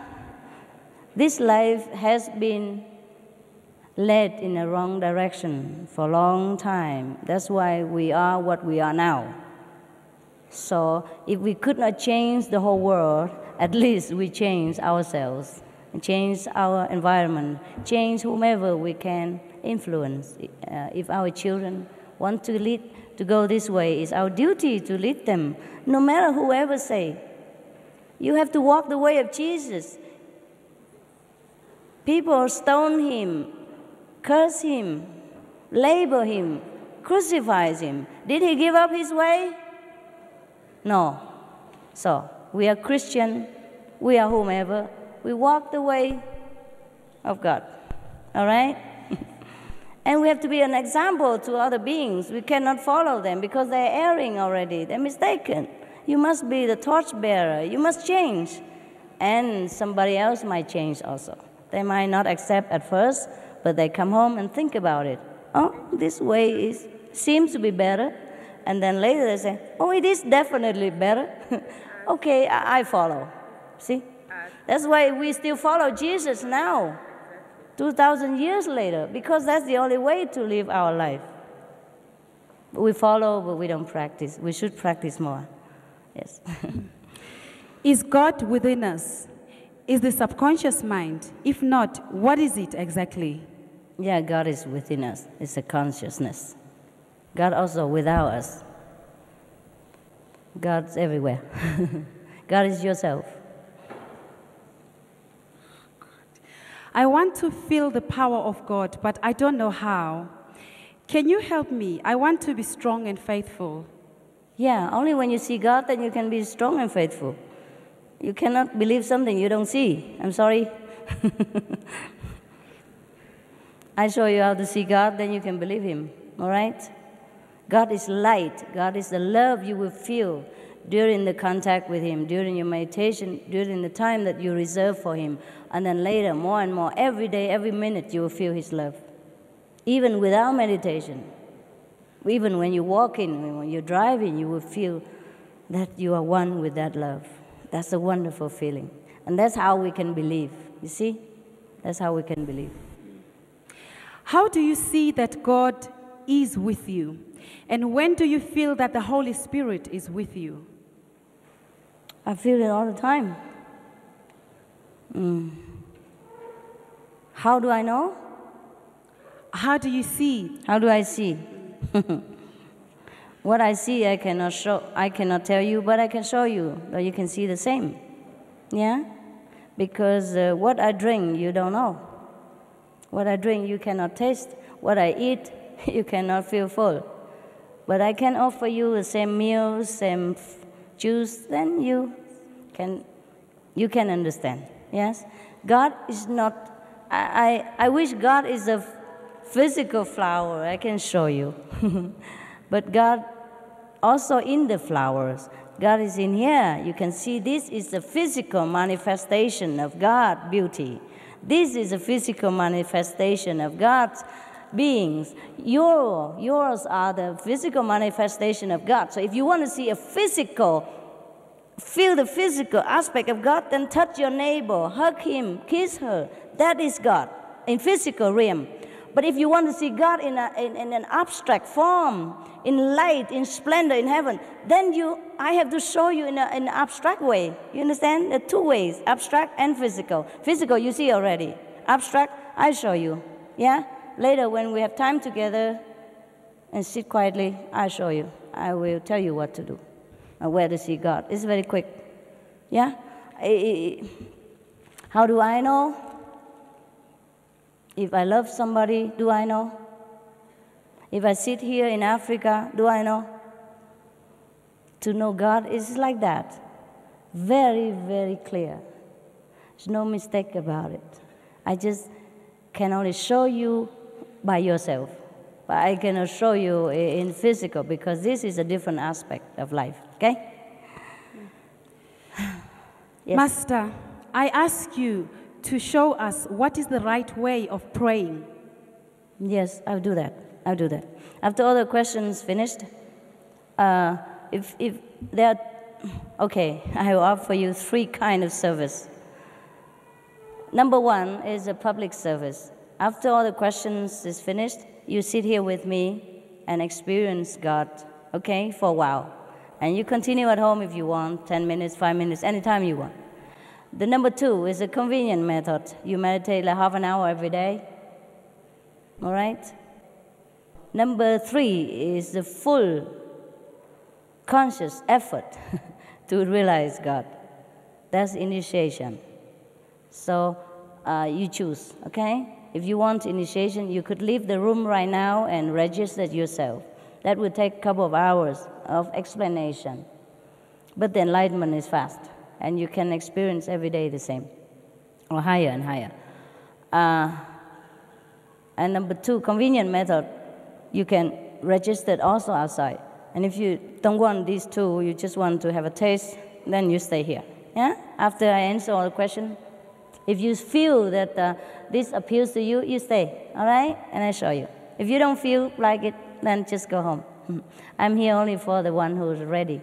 This life has been led in a wrong direction for a long time. That's why we are what we are now. So if we could not change the whole world, at least we change ourselves, change our environment, change whomever we can influence. If our children want to lead, to go this way, it's our duty to lead them, no matter whoever say. You have to walk the way of Jesus. People stone him, curse him, label him, crucify him. Did he give up his way? No. So, we are Christian, we are whomever, we walk the way of God. All right? And we have to be an example to other beings. We cannot follow them because they're erring already, they're mistaken. You must be the torchbearer, you must change. And somebody else might change also. They might not accept at first, but they come home and think about it. Oh, this way seems to be better. And then later they say, oh, it is definitely better. Okay, I follow. See? That's why we still follow Jesus now, 2,000 years later, because that's the only way to live our life. We follow, but we don't practice. We should practice more. Yes. Is God within us? Is the subconscious mind? If not, what is it exactly? Yeah, God is within us. It's a consciousness. God also without us. God's everywhere. God is yourself. I want to feel the power of God, but I don't know how. Can you help me? I want to be strong and faithful. Yeah, only when you see God, then you can be strong and faithful. You cannot believe something you don't see. I'm sorry. I show you how to see God, then you can believe him. All right? God is light. God is the love you will feel during the contact with him, during your meditation, during the time that you reserve for him. And then later, more and more, every day, every minute, you will feel his love. Even without meditation. Even when you're walking, when you're driving, you will feel that you are one with that love. That's a wonderful feeling. And that's how we can believe. You see? That's how we can believe. How do you see that God is with you? And when do you feel that the Holy Spirit is with you? I feel it all the time. How do I know? How do you see? How do I see? What I see, I cannot show. I cannot tell you, but I can show you, that you can see the same. Yeah? Because what I drink, you don't know. What I drink, you cannot taste. What I eat, you cannot feel full. But I can offer you the same meal, same juice, then you can understand. Yes? God is not, I wish God is a physical flower, I can show you. But God also in the flowers. God is in here. You can see this is the physical manifestation of God's beauty. This is a physical manifestation of God's beings. Yours are the physical manifestation of God. So if you want to see feel the physical aspect of God, then touch your neighbor, hug him, kiss her. That is God in physical realm. But if you want to see God in an abstract form, in light, in splendor, in heaven, then I have to show you in an abstract way. You understand? There are two ways, abstract and physical. Physical, you see already. Abstract, I show you. Yeah? Later, when we have time together and sit quietly, I show you. I will tell you what to do and where to see God. It's very quick. Yeah? How do I know? If I love somebody, do I know? If I sit here in Africa, do I know? To know God is like that. Very, very clear. There's no mistake about it. I just can only show you by yourself. But I cannot show you in physical because this is a different aspect of life. Okay? Yes. Master, I ask you to show us what is the right way of praying. Yes, I'll do that. After all the questions finished, if there are, okay, I will offer you 3 kinds of service. Number 1 is a public service. After all the questions is finished, you sit here with me and experience God, okay, for a while. And you continue at home if you want, 10 minutes, 5 minutes, anytime you want. The number 2 is a convenient method. You meditate like half an hour every day. All right? Number 3 is the full conscious effort to realize God. That's initiation. So you choose, okay? If you want initiation, you could leave the room right now and register yourself. That would take a couple of hours of explanation. But the enlightenment is fast, and you can experience every day the same, or higher and higher. And number 2, convenient method, you can register also outside. And if you don't want these 2, you just want to have a taste, then you stay here. Yeah? After I answer all the questions, if you feel that this appeals to you, you stay, all right? And I show you. If you don't feel like it, then just go home. I'm here only for the one who's ready.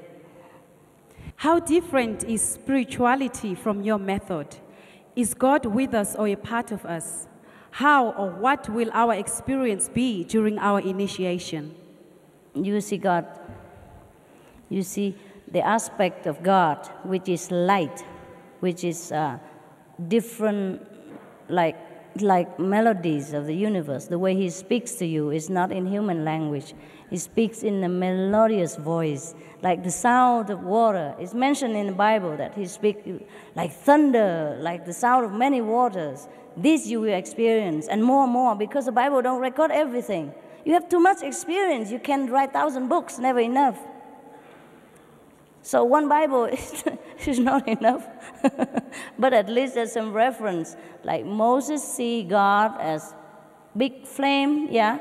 How different is spirituality from your method? Is God with us or a part of us? How or what will our experience be during our initiation? You see God. You see the aspect of God, which is light, which is different, like melodies of the universe. The way He speaks to you is not in human language. He speaks in a melodious voice, like the sound of water. It's mentioned in the Bible that He speaks like thunder, like the sound of many waters. This you will experience, and more, because the Bible don't record everything. You have too much experience. You can write 1,000 books, never enough. So one Bible is not enough. But at least there's some reference. Like Moses see God as big flame, yeah?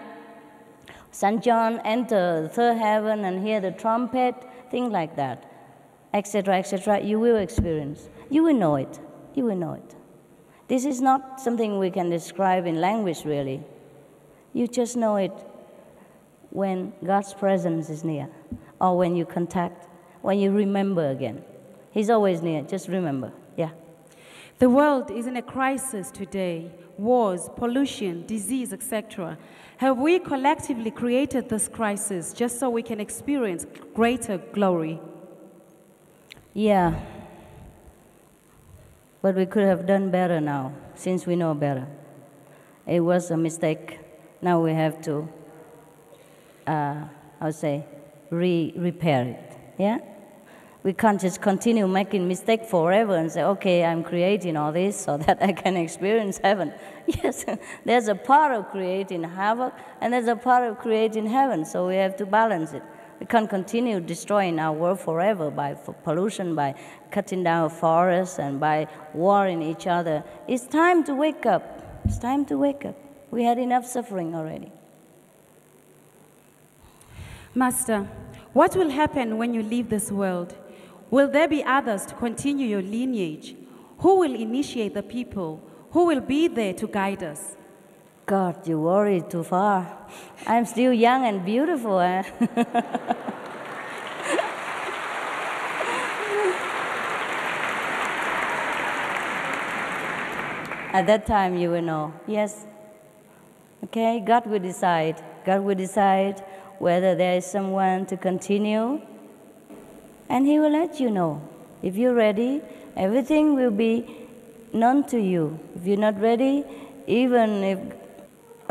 St. John enter the third heaven and hear the trumpet, things like that, etc., etc. You will experience. You will know it. You will know it. This is not something we can describe in language, really. You just know it when God's presence is near, or when you contact, when you remember again. He's always near, just remember, yeah. The world is in a crisis today. Wars, pollution, disease, etc. Have we collectively created this crisis just so we can experience greater glory? Yeah. But we could have done better now, since we know better. It was a mistake. Now we have to, repair it, yeah? We can't just continue making mistakes forever and say, okay, I'm creating all this so that I can experience heaven. Yes, there's a part of creating havoc, and there's a part of creating heaven, so we have to balance it. We can't continue destroying our world forever by pollution, by cutting down forests, and by warring each other. It's time to wake up. It's time to wake up. We had enough suffering already. Master, what will happen when you leave this world? Will there be others to continue your lineage? Who will initiate the people? Who will be there to guide us? God, you worry too far. I'm still young and beautiful. Eh? At that time, you will know. Yes. Okay, God will decide. God will decide whether there is someone to continue, and He will let you know. If you're ready, everything will be known to you. If you're not ready, even if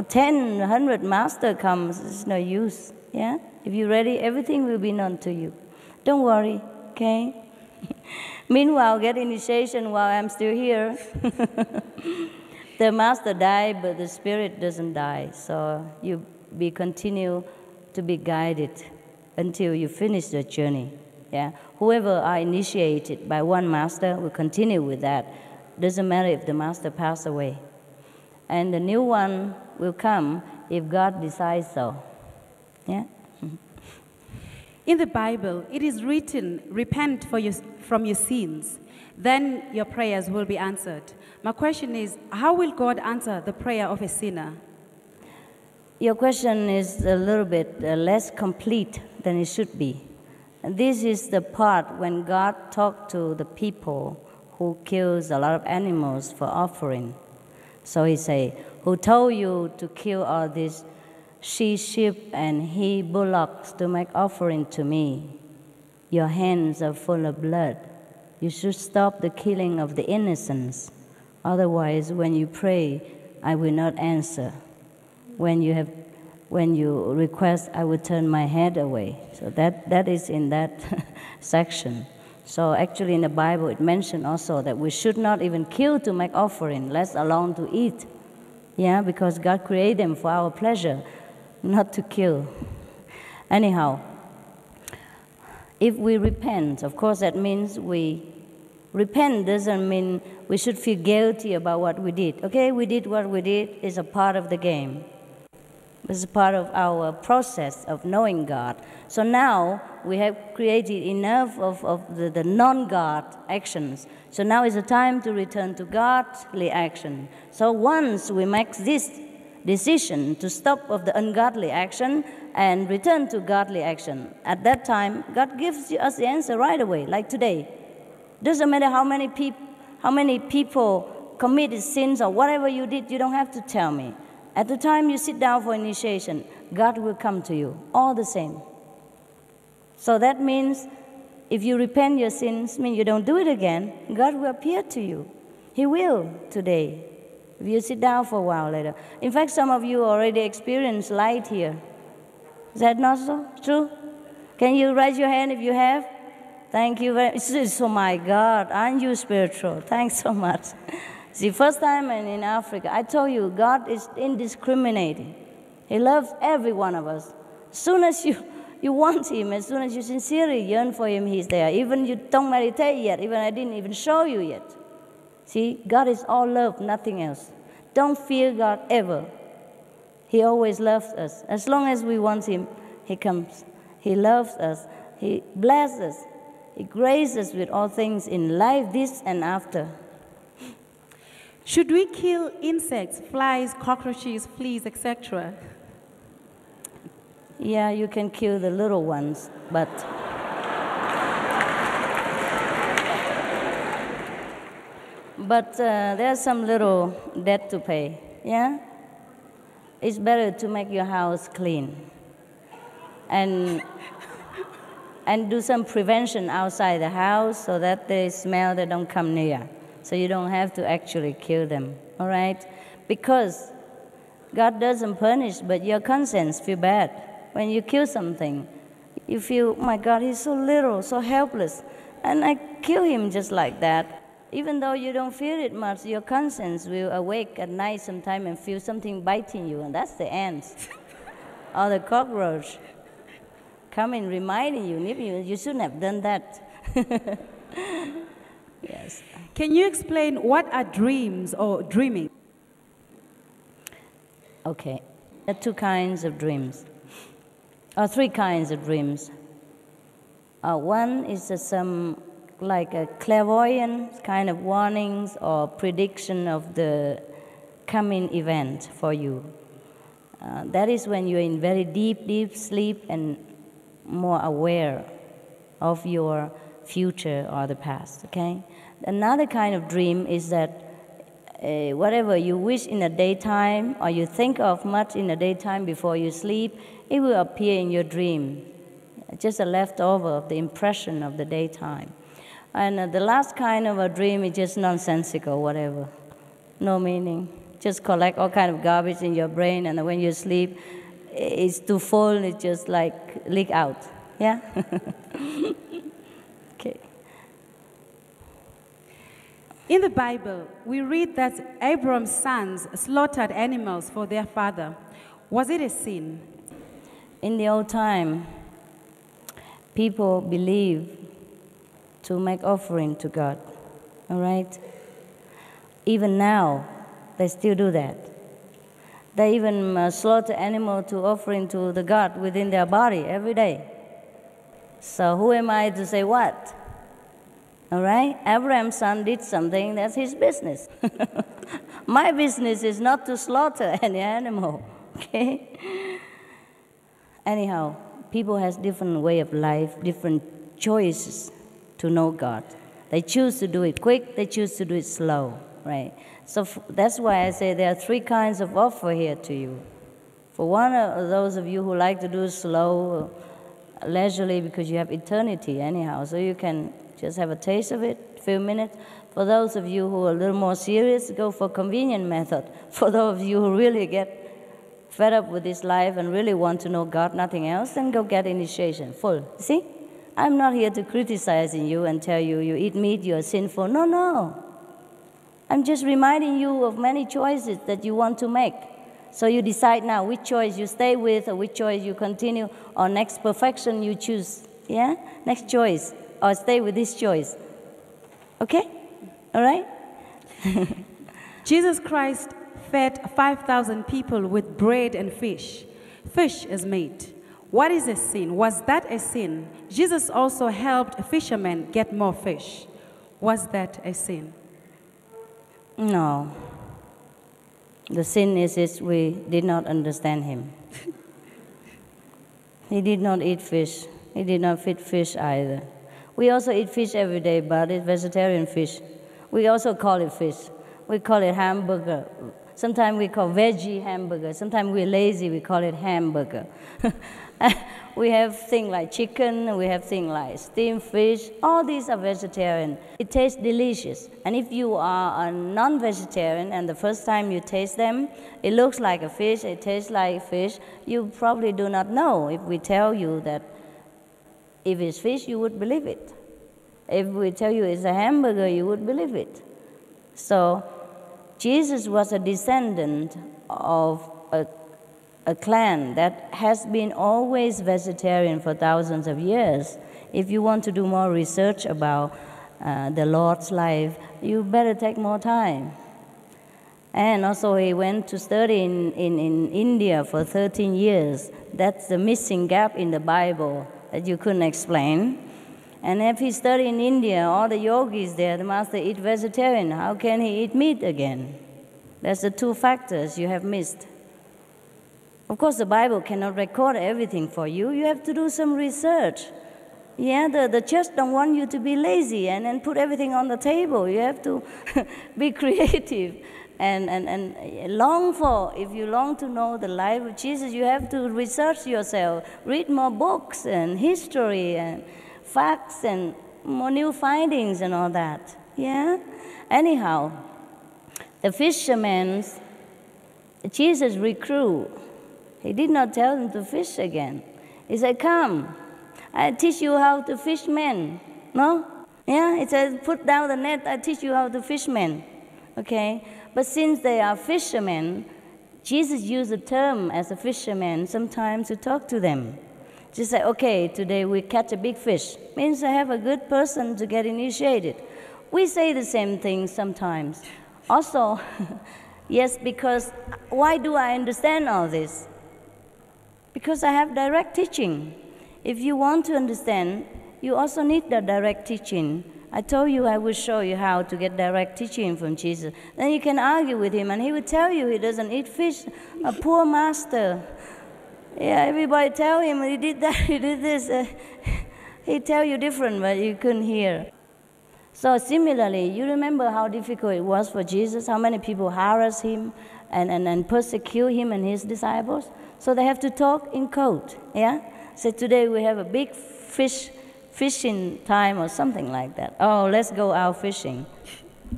10, 100 master comes, it's no use. Yeah? If you're ready, everything will be known to you. Don't worry, okay? Meanwhile, get initiation while I'm still here. The master died, but the spirit doesn't die. So you continue to be guided until you finish the journey. Yeah? Whoever are initiated by one master will continue with that. Doesn't matter if the master passed away. And the new one will come if God decides so. Yeah? In the Bible, it is written, repent from your sins, then your prayers will be answered. My question is, how will God answer the prayer of a sinner? Your question is a little bit less complete than it should be. And this is the part when God talked to the people who kills a lot of animals for offering. So he say, who told you to kill all these she-sheep and he-bullocks to make offering to me? Your hands are full of blood. You should stop the killing of the innocents. Otherwise, when you pray, I will not answer. When you request, I will turn my head away. So that is in that section. So actually in the Bible it mentioned also that we should not even kill to make offering, let alone to eat. Yeah, because God created them for our pleasure, not to kill. Anyhow, if we repent, of course that means repent doesn't mean we should feel guilty about what we did. Okay, we did what we did, it's a part of the game. It's a part of our process of knowing God. So now we have created enough of the non-God actions. So now is the time to return to godly action. So once we make this decision to stop of the ungodly action and return to godly action, at that time God gives us the answer right away, like today. Doesn't matter how many people committed sins or whatever you did, you don't have to tell me. At the time you sit down for initiation, God will come to you, all the same. So that means if you repent your sins, mean you don't do it again, God will appear to you. He will today, if you sit down for a while later. In fact, some of you already experienced light here. Is that not so true? Can you raise your hand if you have? Thank you very much. Oh my God, aren't you spiritual? Thanks so much. See, first time in Africa, I told you, God is indiscriminating. He loves every one of us. As soon as you want Him, as soon as you sincerely yearn for Him, He's there. Even you don't meditate yet, even I didn't even show you yet. See, God is all love, nothing else. Don't fear God ever. He always loves us. As long as we want Him, He comes. He loves us. He blesses us. He graces us with all things in life, this and after. Should we kill insects, flies, cockroaches, fleas, etc.? Yeah, you can kill the little ones, but there's some little debt to pay, yeah? It's better to make your house clean and do some prevention outside the house so that they smell, they don't come near. So you don't have to actually kill them, all right? Because God doesn't punish, but your conscience feels bad. When you kill something, you feel, oh my God, he's so little, so helpless. And I kill him just like that. Even though you don't feel it much, your conscience will awake at night sometime and feel something biting you, and that's the ants or the cockroach coming reminding you, you shouldn't have done that. Yes. Can you explain what are dreams or dreaming? Okay, there are two kinds of dreams, or three kinds of dreams. One is some like a clairvoyant kind of warnings or prediction of the coming event for you. That is when you're in very deep sleep and more aware of your future or the past, okay? Another kind of dream is that whatever you wish in the daytime or you think of much in the daytime before you sleep, it will appear in your dream. Just a leftover of the impression of the daytime. And the last kind of a dream is just nonsensical, whatever. No meaning. Just collect all kind of garbage in your brain, and when you sleep, it's too full, it just like leak out. Yeah? Okay. In the Bible, we read that Abram's sons slaughtered animals for their father. Was it a sin? In the old time, people believed to make offering to God, all right? Even now, they still do that. They even slaughter animal to offering to the God within their body every day. So who am I to say what? All right? Abraham's son did something, that's his business. My business is not to slaughter any animal, okay? Anyhow, people have different way of life, different choices to know God. They choose to do it quick, they choose to do it slow, right? So that's why I say there are three kinds of offer here to you. For one of those of you who like to do slow, leisurely, because you have eternity anyhow, so you can just have a taste of it, a few minutes. For those of you who are a little more serious, go for convenient method. For those of you who really get fed up with this life and really want to know God, nothing else, then go get initiation, full. See? I'm not here to criticize you and tell you, you eat meat, you're sinful. No, no. I'm just reminding you of many choices that you want to make. So you decide now which choice you stay with or which choice you continue, or next perfection you choose. Yeah? Next choice. Or stay with this choice. Okay? All right? Jesus Christ fed 5,000 people with bread and fish. Fish is meat. What is a sin? Was that a sin? Jesus also helped fishermen get more fish. Was that a sin? No. The sin is we did not understand him. He did not eat fish. He did not feed fish either. We also eat fish every day, but it's vegetarian fish. We also call it fish. We call it hamburger. Sometimes we call veggie hamburger. Sometimes we're lazy, we call it hamburger. We have things like chicken, we have things like steamed fish. All these are vegetarian. It tastes delicious. And if you are a non-vegetarian and the first time you taste them, it looks like a fish, it tastes like fish, you probably do not know. If we tell you that if it's fish, you would believe it. If we tell you it's a hamburger, you would believe it. So Jesus was a descendant of a clan that has been always vegetarian for thousands of years. If you want to do more research about the Lord's life, you better take more time. And also he went to study in India for 13 years. That's the missing gap in the Bible that you couldn't explain. And if he studied in India, all the yogis there, the master eat vegetarian. How can he eat meat again? That's the two factors you have missed. Of course, the Bible cannot record everything for you. You have to do some research. Yeah, the church don't want you to be lazy and put everything on the table. You have to be creative and long for. If you long to know the life of Jesus, you have to research yourself, read more books and history and facts and more new findings and all that. Yeah? Anyhow, the fishermen, Jesus recruit. He did not tell them to fish again. He said, come, I teach you how to fish men. No? Yeah, he said, put down the net, I teach you how to fish men. Okay? But since they are fishermen, Jesus used the term as a fisherman sometimes to talk to them. Just say, okay, today we catch a big fish. Means I have a good person to get initiated. We say the same thing sometimes. Also, yes, because why do I understand all this? Because I have direct teaching. If you want to understand, you also need the direct teaching. I told you I will show you how to get direct teaching from Jesus. Then you can argue with him, and he will tell you he doesn't eat fish. A poor master. Yeah, everybody tell him he did that, he did this. He tell you different, but you couldn't hear. So similarly, you remember how difficult it was for Jesus, how many people harass him and persecute him and his disciples? So they have to talk in code, yeah? So today we have a big fishing time or something like that. Oh, let's go out fishing.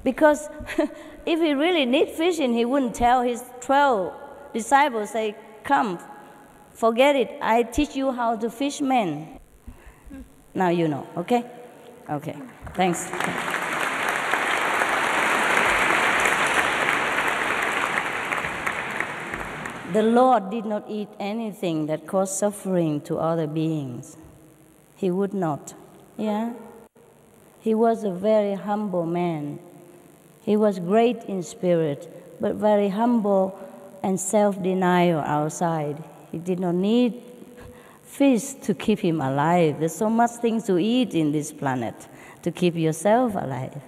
Because if he really need fishing, he wouldn't tell his 12 disciples, say, come, forget it, I teach you how to fish men. Now you know, okay? Okay, thanks. The Lord did not eat anything that caused suffering to other beings. He would not. Yeah? He was a very humble man. He was great in spirit, but very humble and self-denial outside. He did not need fish to keep him alive. There's so much things to eat in this planet to keep yourself alive.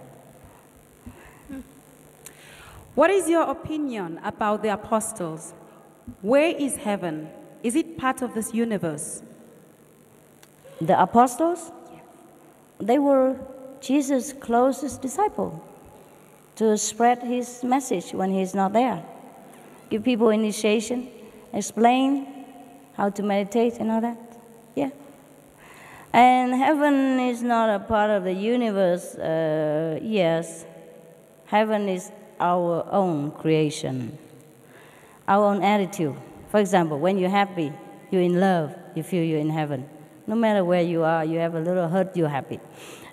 What is your opinion about the apostles? Where is heaven? Is it part of this universe? The apostles? They were Jesus' closest disciple. to spread his message when he's not there. Give people initiation, explain how to meditate and all that. Yeah. And heaven is not a part of the universe. Yes, heaven is our own creation, our own attitude. For example, when you're happy, you're in love, you feel you're in heaven. No matter where you are, you have a little hurt, you're happy.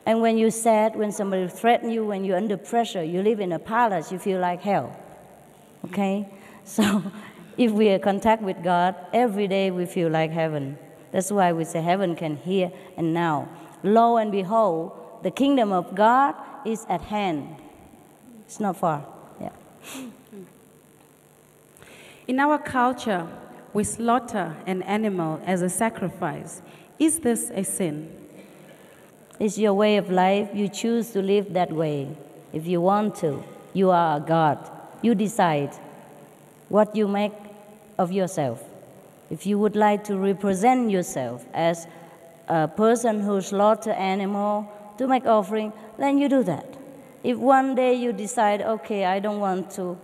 And when you're sad, when somebody threatens you, when you're under pressure, you live in a palace, you feel like hell. Okay? So if we are in contact with God, every day we feel like heaven. That's why we say heaven can hear and now. Lo and behold, the kingdom of God is at hand. It's not far. Yeah. In our culture, we slaughter an animal as a sacrifice. Is this a sin? It's your way of life. You choose to live that way. If you want to, you are a God. You decide what you make of yourself. If you would like to represent yourself as a person who slaughters animal to make offering, then you do that. If one day you decide, okay, I don't want to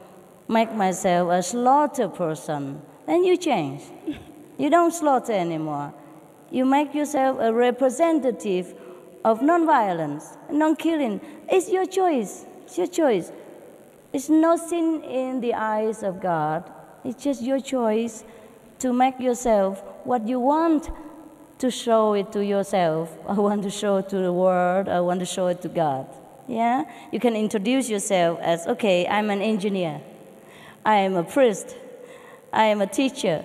make myself a slaughter person, then you change. You don't slaughter anymore. You make yourself a representative of non-violence, non-killing. It's your choice. It's your choice. It's no sin in the eyes of God. It's just your choice to make yourself what you want to show it to yourself. I want to show it to the world. I want to show it to God. Yeah? You can introduce yourself as, okay, I'm an engineer. I am a priest. I am a teacher.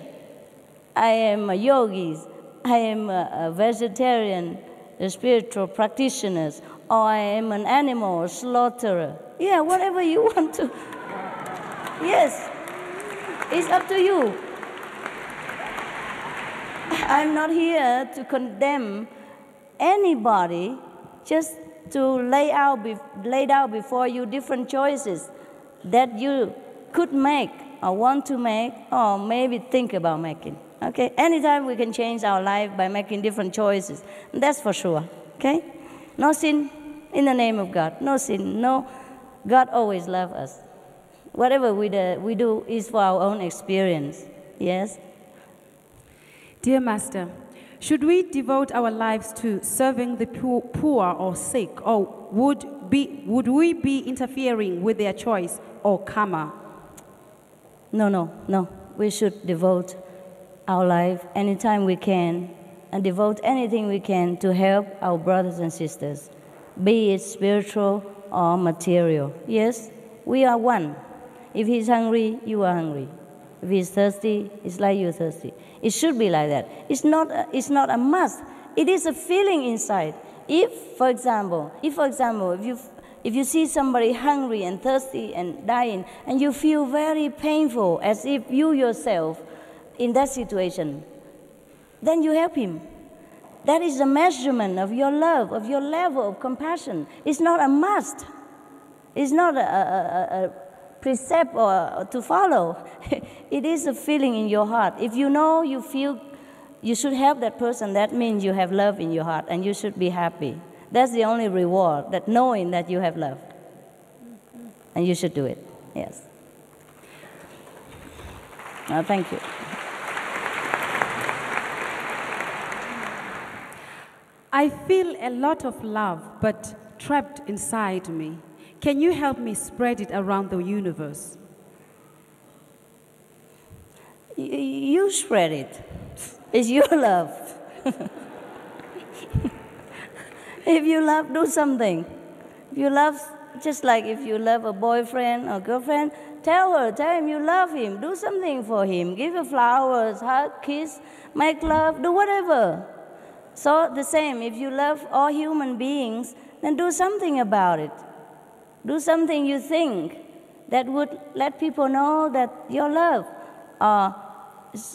I am a yogi. I am a vegetarian, a spiritual practitioner, or I am an animal slaughterer. Yeah, whatever you want to. Yes, it's up to you. I'm not here to condemn anybody, just to lay out before you different choices that you could make or want to make or maybe think about making. Okay? Anytime we can change our life by making different choices. That's for sure. Okay? No sin in the name of God. No sin. No. God always loves us. Whatever we do is for our own experience. Yes? Dear Master, should we devote our lives to serving the poor or sick, or would we be interfering with their choice or karma? No. We should devote our life anytime we can and devote anything we can to help our brothers and sisters, be it spiritual or material. Yes, we are one. If he's hungry, you are hungry. If he's thirsty, it's like you're thirsty. It should be like that. It's not a must. It is a feeling inside. If, for example, if you see somebody hungry and thirsty and dying, and you feel very painful as if you yourself in that situation, then you help him. That is a measurement of your love, of your level of compassion. It's not a must. It's not a precept or to follow. It is a feeling in your heart. If you know, you feel you should help that person, that means you have love in your heart and you should be happy. That's the only reward, that knowing that you have love. And you should do it. Yes. Thank you. I feel a lot of love, but trapped inside me. Can you help me spread it around the universe? You spread it. It's your love. If you love, do something. If you love, just like if you love a boyfriend or girlfriend, tell him you love him. Do something for him. Give her flowers, hug, kiss, make love, do whatever. So the same, if you love all human beings, then do something about it. Do something you think that would let people know that your love.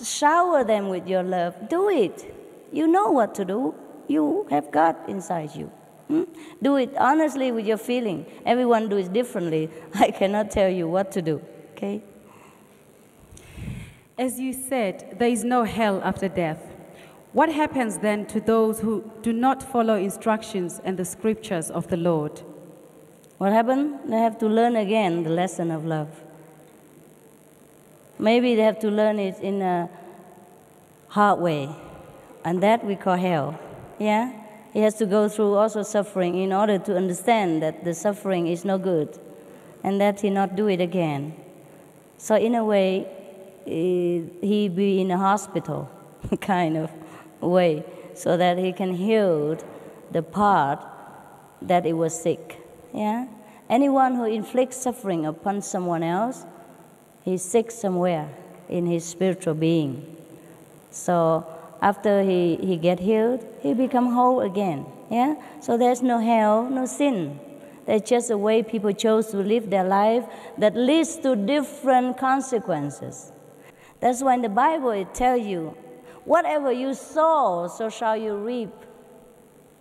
Shower them with your love. Do it. You know what to do. You have God inside you. Do it honestly with your feeling. Everyone does it differently. I cannot tell you what to do. Okay? As you said, there is no hell after death. What happens then to those who do not follow instructions and the scriptures of the Lord? What happened? They have to learn again the lesson of love. Maybe they have to learn it in a hard way, and that we call hell. Yeah? He has to go through also suffering in order to understand that the suffering is no good, and that he not do it again. So in a way, he be in a hospital kind of way, so that he can heal the part that it was sick. Yeah? Anyone who inflicts suffering upon someone else, he's sick somewhere in his spiritual being. So after he get healed, he become whole again. Yeah? So there's no hell, no sin. There's just a way people chose to live their life that leads to different consequences. That's why in the Bible it tells you, whatever you sow, so shall you reap.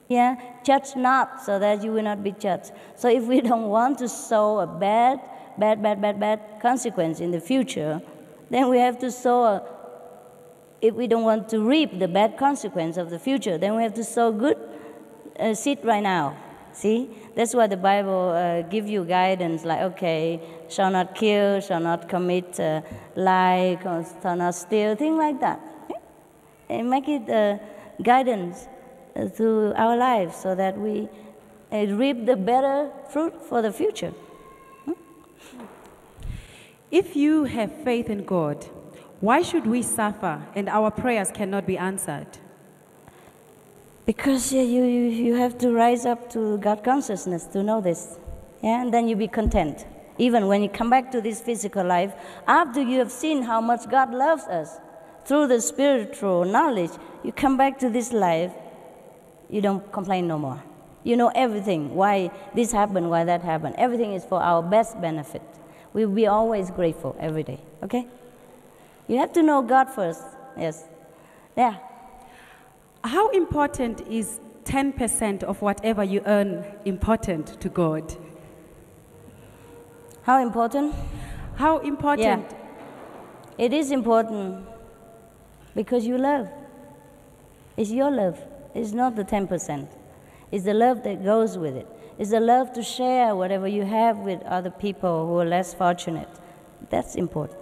Yeah? Judge not, so that you will not be judged. So if we don't want to sow a bad consequence in the future, then we have to sow if we don't want to reap the bad consequence of the future, then we have to sow good seed right now. See? That's why the Bible gives you guidance like, okay, shall not kill, shall not commit lie, shall not steal, things like that. Okay? And make it guidance through our lives so that we reap the better fruit for the future. If you have faith in God, why should we suffer and our prayers cannot be answered? Because you have to rise up to God consciousness to know this. Yeah? And then you be content. Even when you come back to this physical life, after you have seen how much God loves us, through the spiritual knowledge, you come back to this life, you don't complain no more. You know everything, why this happened, why that happened. Everything is for our best benefit. We will be always grateful every day, okay? You have to know God first, yes. Yeah. How important is 10% of whatever you earn important to God? How important? How important? Yeah. It is important because you love. It's your love. It's not the 10%. It's the love that goes with it. It's the love to share whatever you have with other people who are less fortunate. That's important.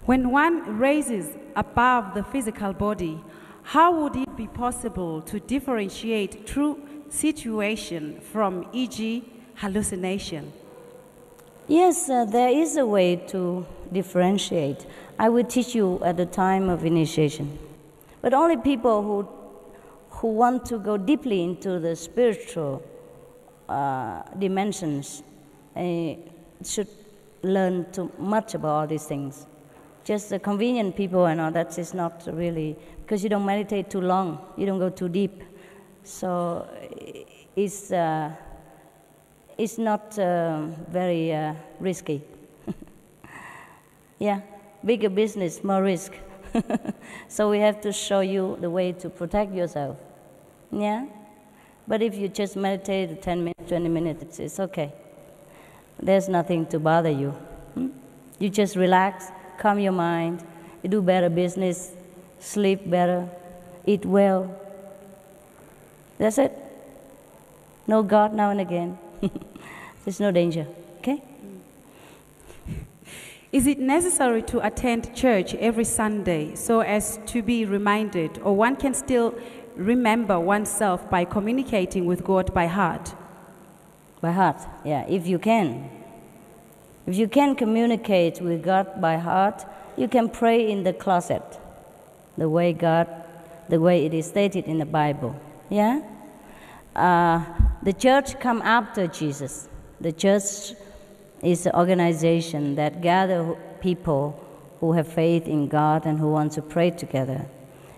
When one raises above the physical body, how would it be possible to differentiate true situation from, e.g., hallucination? Yes, there is a way to differentiate. I will teach you at the time of initiation. But only people who want to go deeply into the spiritual dimensions should learn too much about all these things. Just the convenient people and all that is not really, because you don't meditate too long, you don't go too deep. So it's not very risky. Yeah, bigger business, more risk. So we have to show you the way to protect yourself. Yeah? But if you just meditate 10 minutes, 20 minutes, it's okay. There's nothing to bother you. You just relax, calm your mind, you do better business, sleep better, eat well. That's it. Know God now and again. There's no danger. Okay? Is it necessary to attend church every Sunday so as to be reminded, or one can still remember oneself by communicating with God by heart? By heart, yeah, if you can. If you can communicate with God by heart, you can pray in the closet, the way it is stated in the Bible. Yeah? The church come after Jesus. The church is an organization that gather people who have faith in God and who want to pray together.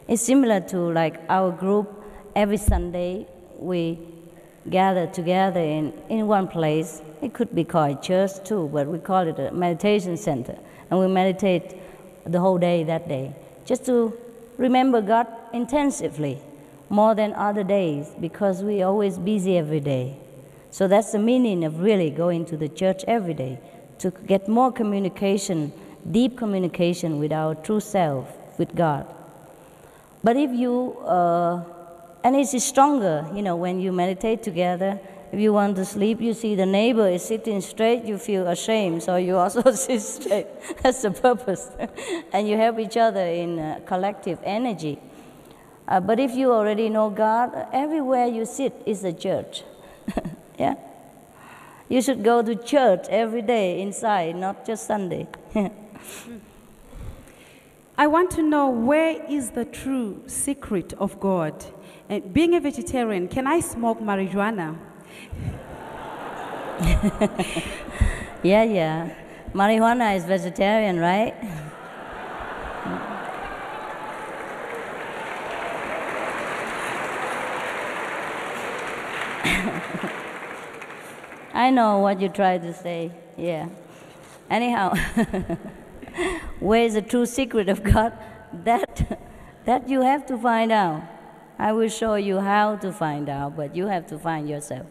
It's similar to like our group. Every Sunday we gather together in one place. It could be called church too, but we call it a meditation center. And we meditate the whole day that day, just to remember God intensively, more than other days, because we're always busy every day. So that's the meaning of really going to the church every day, to get more communication, deep communication with our true self, with God. But if you, and it's stronger, when you meditate together, if you want to sleep, you see the neighbor is sitting straight, you feel ashamed, so you also sit straight. That's the purpose. And you help each other in collective energy. But if you already know God, everywhere you sit is a church. Yeah? You should go to church every day inside, not just Sunday. I want to know, where is the true secret of God? And being a vegetarian, can I smoke marijuana? Yeah. Marijuana is vegetarian, right? I know what you try to say, yeah. Anyhow, where is the true secret of God? That you have to find out. I will show you how to find out, but you have to find yourself.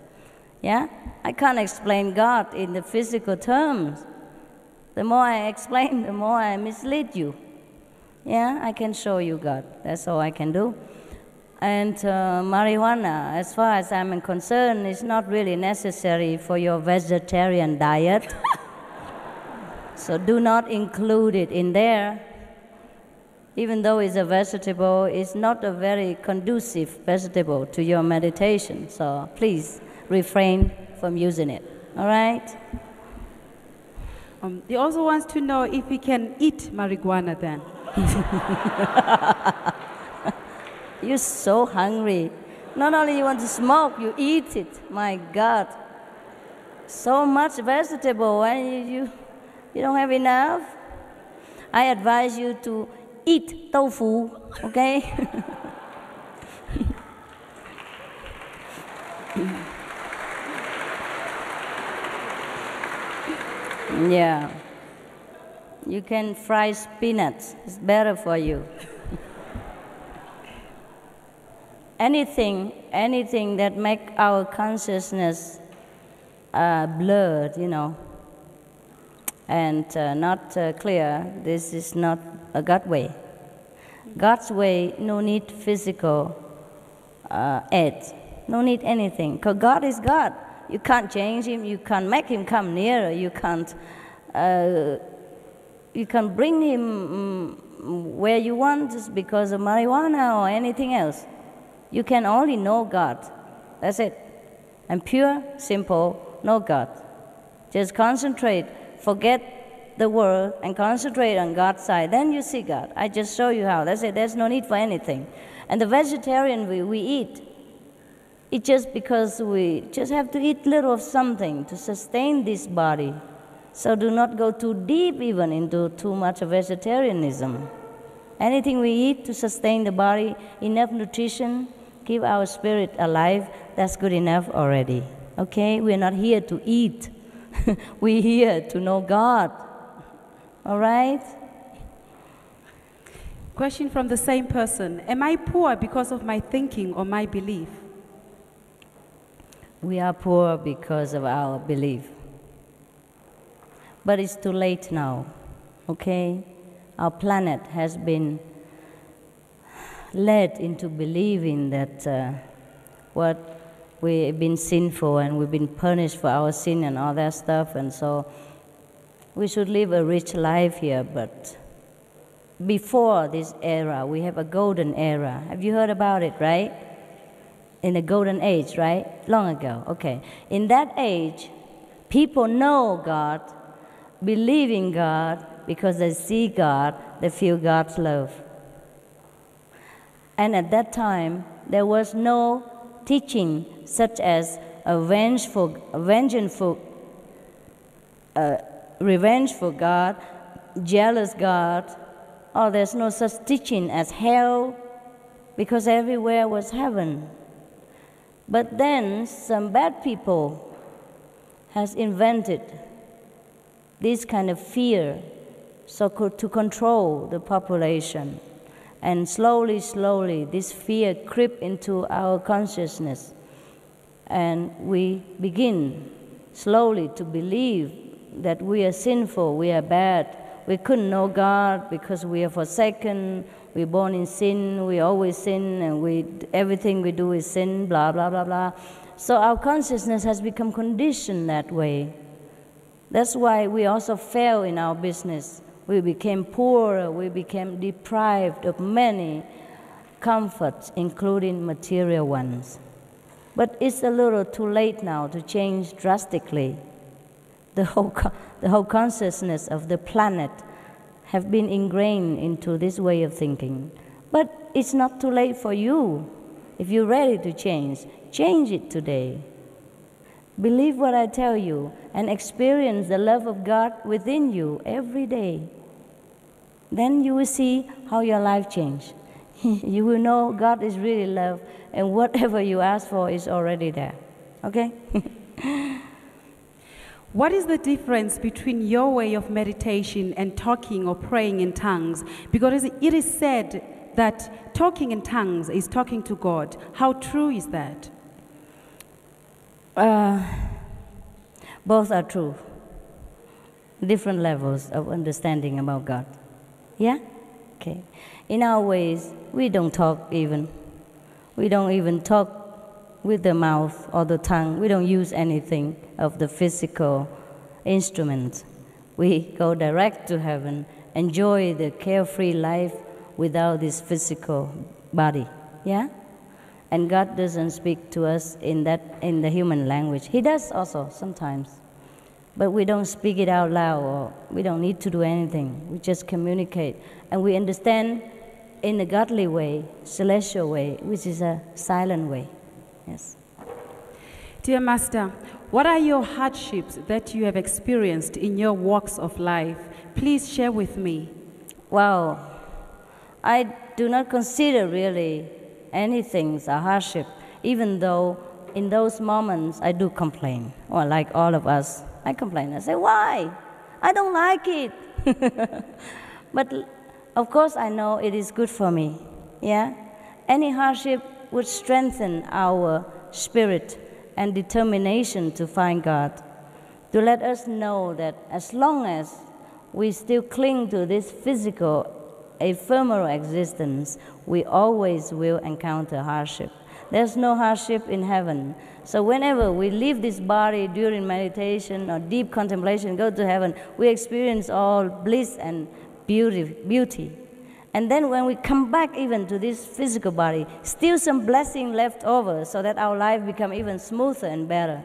Yeah? I can't explain God in the physical terms. The more I explain, the more I mislead you. Yeah? I can show you God. That's all I can do. And marijuana, as far as I'm concerned, is not really necessary for your vegetarian diet. So do not include it in there. Even though it's a vegetable, it's not a very conducive vegetable to your meditation. So please refrain from using it. All right? He also wants to know if he can eat marijuana then. You're so hungry. Not only you want to smoke, you eat it. My God. So much vegetable, and you don't have enough. I advise you to eat tofu, okay? Yeah. You can fry spinach. It's better for you. Anything that make our consciousness blurred, and not clear, this is not a God way. God's way, no need physical aid, no need anything, because God is God. You can't change him, you can't make him come nearer, you can't bring him where you want just because of marijuana or anything else. You can only know God. That's it. And pure, simple, know God. Just concentrate, forget the world, and concentrate on God's side. Then you see God. I just show you how. That's it. There's no need for anything. And the vegetarian we eat, it's just because we just have to eat little of something to sustain this body. So do not go too deep even into too much of vegetarianism. Anything we eat to sustain the body, enough nutrition, keep our spirit alive, that's good enough already. Okay? We're not here to eat. We're here to know God. All right? Question from the same person. Am I poor because of my thinking or my belief? We are poor because of our belief. But it's too late now. Okay? Our planet has been led into believing that what we've been sinful and we've been punished for our sin and all that stuff, and so we should live a rich life here. But before this era, we have a golden era. Have you heard about it, right? In the golden age, right? Long ago, okay. In that age, people know God, believe in God, because they see God, they feel God's love. And at that time, there was no teaching such as revenge for God, jealous God. Oh, there's no such teaching as hell, because everywhere was heaven. But then some bad people has invented this kind of fear, so to control the population. And slowly, this fear creep into our consciousness. And we begin slowly to believe that we are sinful, we are bad, we couldn't know God because we are forsaken, we're born in sin, we always sin, and everything we do is sin, blah, blah, blah, blah. So our consciousness has become conditioned that way. That's why we also fail in our business. We became poorer, we became deprived of many comforts, including material ones. But it's a little too late now to change drastically. The whole consciousness of the planet have been ingrained into this way of thinking. But it's not too late for you. If you're ready to change it today. Believe what I tell you and experience the love of God within you every day. Then you will see how your life changes. You will know God is really love, and whatever you ask for is already there. Okay? What is the difference between your way of meditation and talking or praying in tongues? Because it is said that talking in tongues is talking to God. How true is that? Both are true. Different levels of understanding about God. Yeah? Okay. In our ways, we don't talk even. We don't even talk with the mouth or the tongue. We don't use anything of the physical instruments. We go direct to heaven, enjoy the carefree life without this physical body. Yeah? And God doesn't speak to us in the human language. He does also sometimes. But we don't speak it out loud, or we don't need to do anything. We just communicate. And we understand in a godly way, celestial way, which is a silent way. Yes. Dear Master, what are your hardships that you have experienced in your walks of life? Please share with me. Wow. I do not consider really anything a hardship, even though in those moments I do complain. Or like all of us, I complain. I say, why? I don't like it. But of course I know it is good for me. Yeah? Any hardship would strengthen our spirit and determination to find God, to let us know that as long as we still cling to this physical, ephemeral existence, we always will encounter hardship. There's no hardship in heaven. So whenever we leave this body during meditation or deep contemplation, go to heaven, we experience all bliss and beauty. And then when we come back even to this physical body, still some blessing left over so that our life become even smoother and better.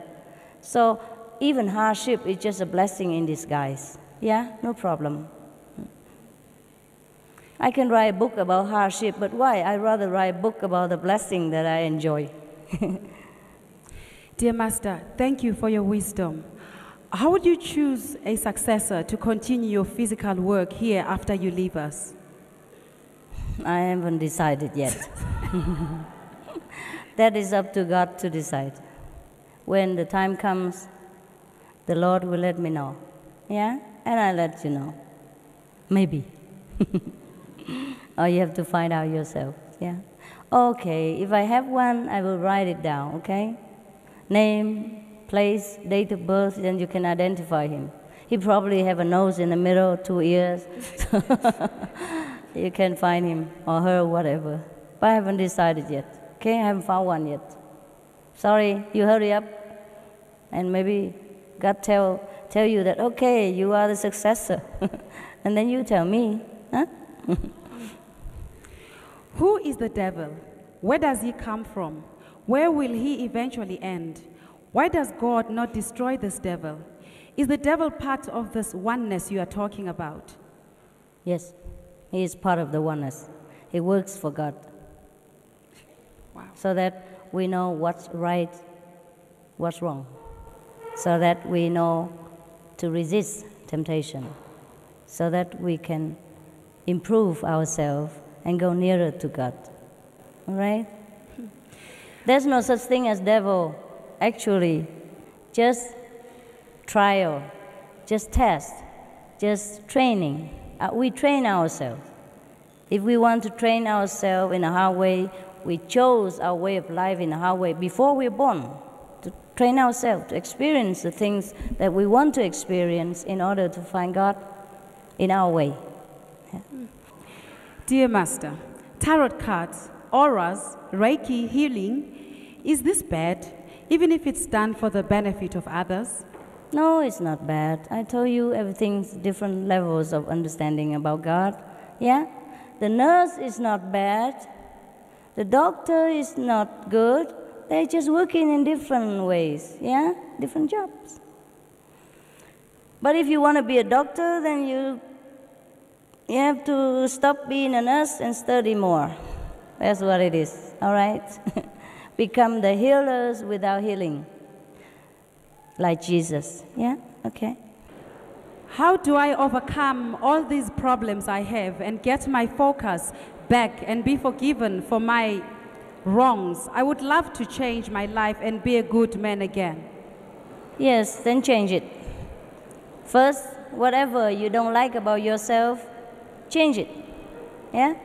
So even hardship is just a blessing in disguise. Yeah, no problem. I can write a book about hardship, but why? I'd rather write a book about the blessing that I enjoy. Dear Master, thank you for your wisdom. How would you choose a successor to continue your physical work here after you leave us? I haven't decided yet. That is up to God to decide. When the time comes, the Lord will let me know. Yeah? And I'll let you know. Maybe. Or you have to find out yourself. Yeah? Okay, if I have one, I will write it down, okay? Name, place, date of birth, then you can identify him. He probably have a nose in the middle, 2 ears. You can find him or her, whatever. But I haven't decided yet. Okay, I haven't found one yet. Sorry, you hurry up. And maybe God tell you that, okay, you are the successor. And then you tell me, huh? Who is the devil? Where does he come from? Where will he eventually end? Why does God not destroy this devil? Is the devil part of this oneness you are talking about? Yes, he is part of the oneness. He works for God. Wow. So that we know what's right, what's wrong. So that we know to resist temptation. So that we can improve ourselves and go nearer to God. All right? There's no such thing as devil. Actually, just trial, just test, just training. We train ourselves. If we want to train ourselves in a hard way, we chose our way of life in a hard way before we're born, to train ourselves, to experience the things that we want to experience in order to find God in our way. Dear Master, tarot cards, auras, Reiki, healing, is this bad, even if it's done for the benefit of others? No, it's not bad. I told you everything's different levels of understanding about God. Yeah? The nurse is not bad. The doctor is not good. They're just working in different ways. Yeah? Different jobs. But if you want to be a doctor, then you have to stop being a nurse and study more. That's what it is. All right? Become the healers without healing. Like Jesus. Yeah? Okay. How do I overcome all these problems I have and get my focus back and be forgiven for my wrongs? I would love to change my life and be a good man again. Yes, then change it. First, whatever you don't like about yourself, change it. Yeah?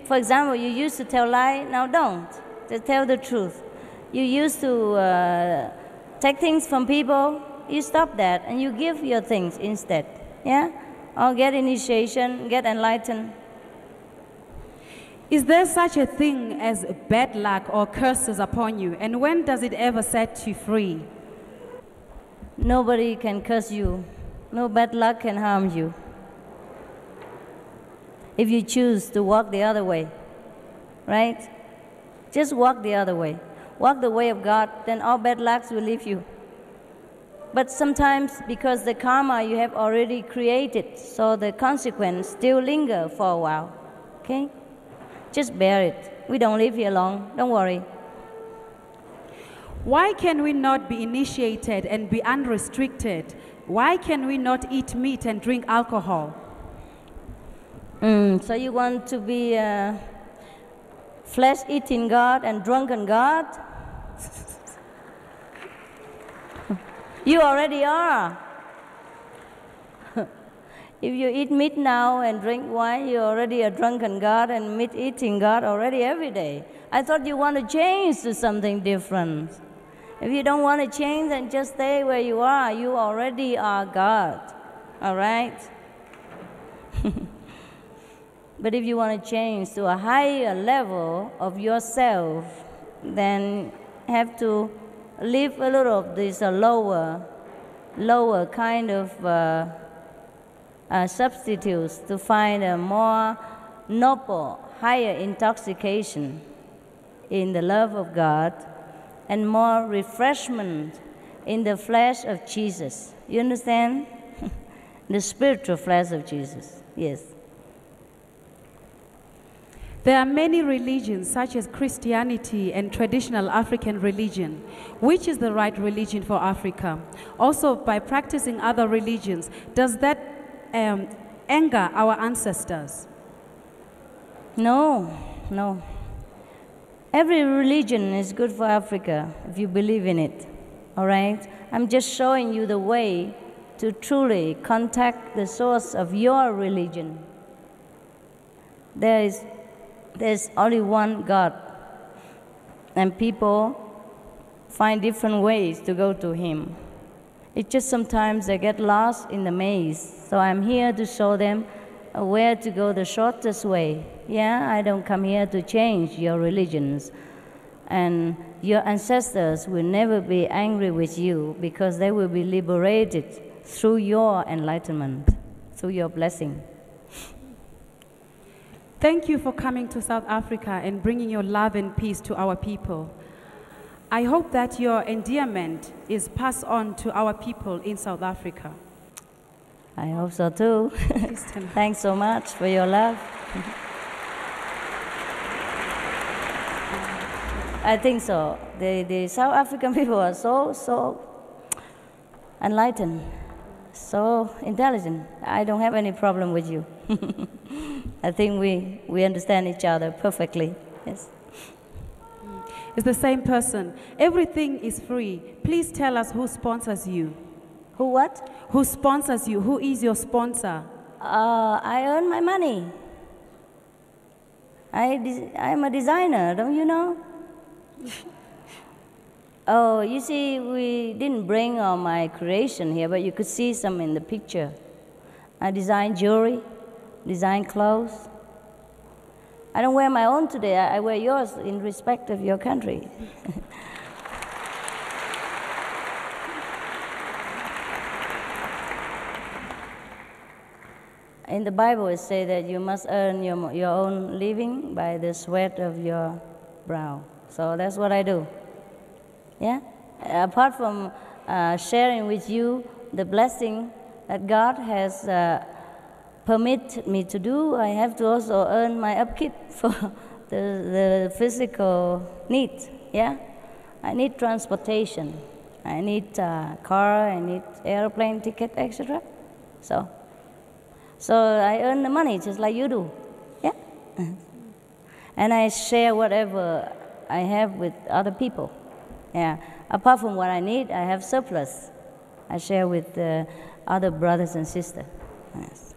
For example, you used to tell lies, now don't. Just tell the truth. You used to take things from people, you stop that and you give your things instead. Yeah? Or get initiation, get enlightened. Is there such a thing as bad luck or curses upon you? And when does it ever set you free? Nobody can curse you. No bad luck can harm you. If you choose to walk the other way, right? Just walk the other way. Walk the way of God, then all bad lucks will leave you. But sometimes, because the karma you have already created, so the consequence still linger for a while. Okay? Just bear it. We don't live here long. Don't worry. Why can we not be initiated and be unrestricted? Why can we not eat meat and drink alcohol? So you want to be a flesh-eating God and drunken God? You already are. If you eat meat now and drink wine, you're already a drunken God and meat-eating God already every day. I thought you want to change to something different. If you don't want to change, then just stay where you are. You already are God. All right? But if you want to change to a higher level of yourself, then have to leave a little of this lower kind of substitutes to find a more noble, higher intoxication in the love of God and more refreshment in the flesh of Jesus. You understand? The spiritual flesh of Jesus. Yes. There are many religions, such as Christianity and traditional African religion. Which is the right religion for Africa? Also, by practicing other religions, does that anger our ancestors? No, no. Every religion is good for Africa if you believe in it. All right? I'm just showing you the way to truly contact the source of your religion. There's only one God, and people find different ways to go to Him. It's just sometimes they get lost in the maze. So I'm here to show them where to go the shortest way. Yeah, I don't come here to change your religions. And your ancestors will never be angry with you because they will be liberated through your enlightenment, through your blessing. Thank you for coming to South Africa and bringing your love and peace to our people. I hope that your endearment is passed on to our people in South Africa. I hope so too. Thanks so much for your love. I think so. The South African people are so enlightened, so intelligent. I don't have any problem with you. I think we understand each other perfectly. Yes. It's the same person. Everything is free. Please tell us who sponsors you. Who what? Who sponsors you? Who is your sponsor? I earn my money. I'm a designer, don't you know? Oh, you see, we didn't bring all my creation here, but you could see some in the picture. I design jewelry, design clothes. I don't wear my own today. I wear yours in respect of your country. In the Bible, it says that you must earn your own living by the sweat of your brow. So that's what I do. Yeah? Apart from sharing with you the blessing that God has permitted me to do, I have to also earn my upkeep for the physical needs. Yeah? I need transportation. I need a car, I need airplane ticket, etc. So I earn the money just like you do. Yeah? And I share whatever I have with other people. Yeah. Apart from what I need, I have surplus. I share with other brothers and sisters. Yes.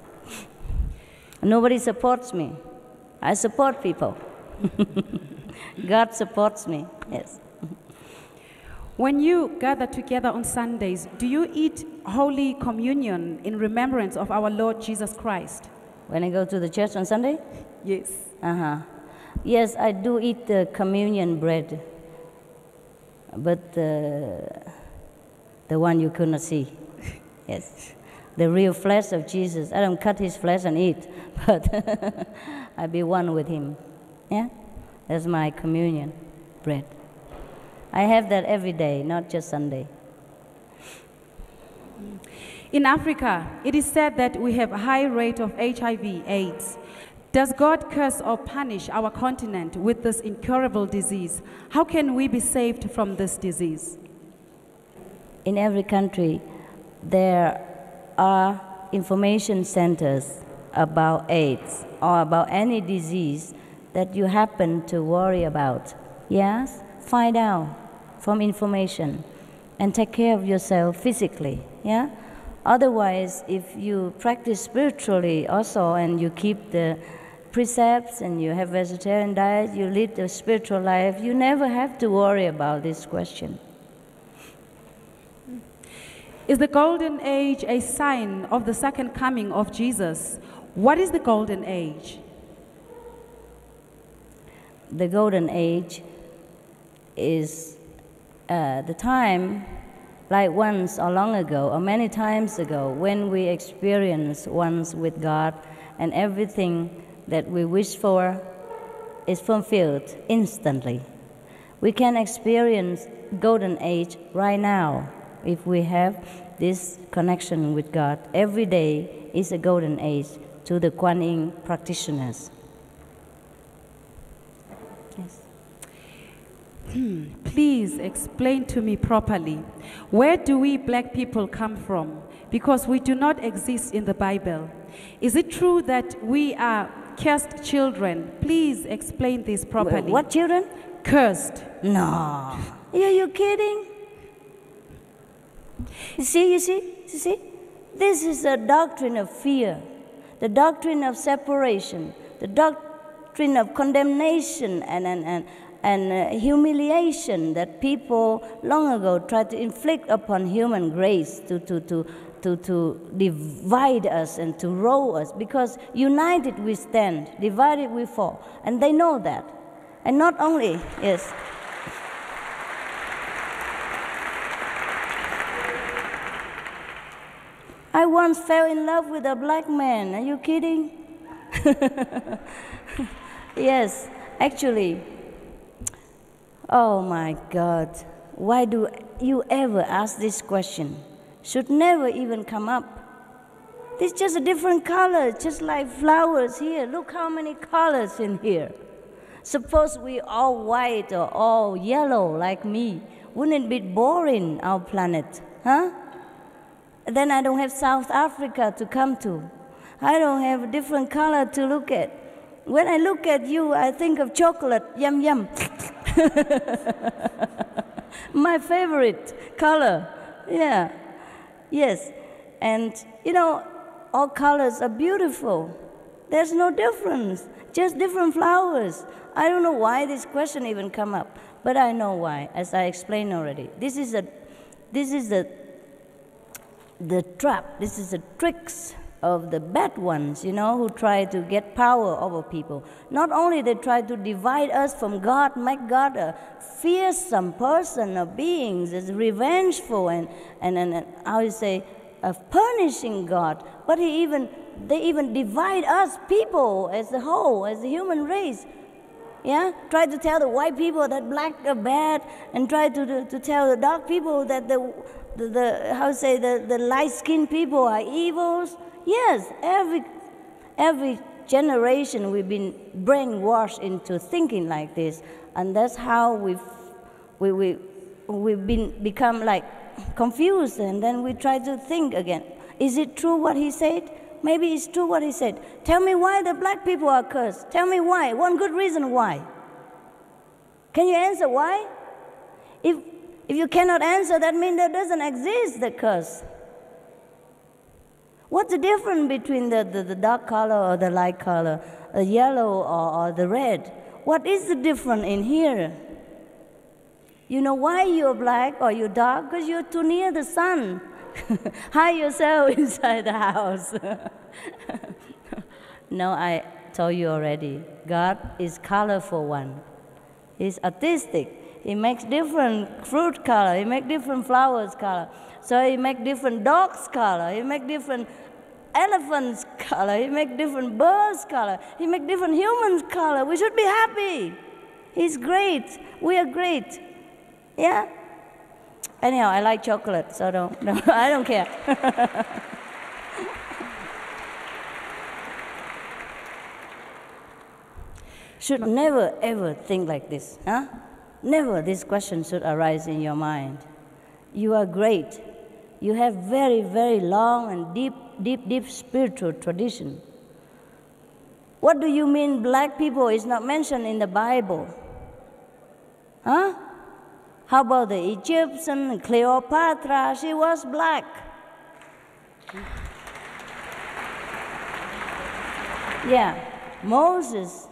Nobody supports me. I support people. God supports me. Yes. When you gather together on Sundays, do you eat Holy Communion in remembrance of our Lord Jesus Christ? When I go to the church on Sunday? Yes. Yes, I do eat the communion bread, but the one you could not see. Yes. The real flesh of Jesus. I don't cut his flesh and eat, but I be one with him. Yeah? That's my communion bread. I have that every day, not just Sunday. In Africa, it is said that we have a high rate of HIV/AIDS. Does God curse or punish our continent with this incurable disease? How can we be saved from this disease? In every country, there are information centers about AIDS or about any disease that you happen to worry about. Yes? Find out from information and take care of yourself physically. Yeah? Otherwise, if you practice spiritually also and you keep the precepts and you have vegetarian diet, you lead a spiritual life, you never have to worry about this question. Is the golden age a sign of the second coming of Jesus? What is the golden age? The golden age is the time, like once or long ago, or many times ago, when we experience once with God and everything that we wish for is fulfilled instantly. We can experience golden age right now if we have this connection with God. Every day is a golden age to the Kuan Yin practitioners. Yes. Please explain to me properly, where do we black people come from? Because we do not exist in the Bible. Is it true that we are cursed children? Please explain this properly. What children? Cursed. No. Are you kidding? You see? This is a doctrine of fear, the doctrine of separation, the doctrine of condemnation and humiliation that people long ago tried to inflict upon human grace to divide us and to roll us. Because united we stand, divided we fall. And they know that. And not only, yes. I once fell in love with a black man. Are you kidding? Yes, actually. Oh my God. Why do you ever ask this question? Should never even come up. It's just a different color, just like flowers here. Look how many colors in here. Suppose we all white or all yellow like me. Wouldn't it be boring, our planet? Huh? Then I don't have South Africa to come to. I don't have a different color to look at. When I look at you, I think of chocolate, yum yum. My favorite color, yeah, yes. And you know, all colors are beautiful. There's no difference, just different flowers. I don't know why this question even come up, but I know why, as I explained already. This is the trap, this is the tricks of the bad ones, who try to get power over people. Not only they try to divide us from God, make God a fearsome person or beings, is revengeful and how you say, of punishing God, but they even divide us people as a whole, as a human race. Yeah, try to tell the white people that black are bad, and try to tell the dark people that the light-skinned people are evils. Yes, every generation we've been brainwashed into thinking like this, and that's how we've become like confused, and then we try to think again. Is it true what he said? Maybe it's true what he said. Tell me why the black people are cursed. Tell me why. One good reason why. Can you answer why? If you cannot answer, that means there doesn't exist the curse. What's the difference between the dark color or the light color, the yellow or the red? What is the difference in here? You know why you're black or you're dark? Because you're too near the sun. Hide yourself inside the house. No, I told you already. God is colorful one. He's artistic. He makes different fruit color. He makes different flowers color. So he makes different dogs color. He makes different elephants color. He makes different birds color. He makes different humans color. We should be happy. He's great. We are great. Yeah? Anyhow, I like chocolate, so I don't care. Should never, ever think like this. Huh? Never this question should arise in your mind. You are great. You have very, very long and deep spiritual tradition. What do you mean black people is not mentioned in the Bible? Huh? How about the Egyptian, Cleopatra? She was black. Yeah, Moses.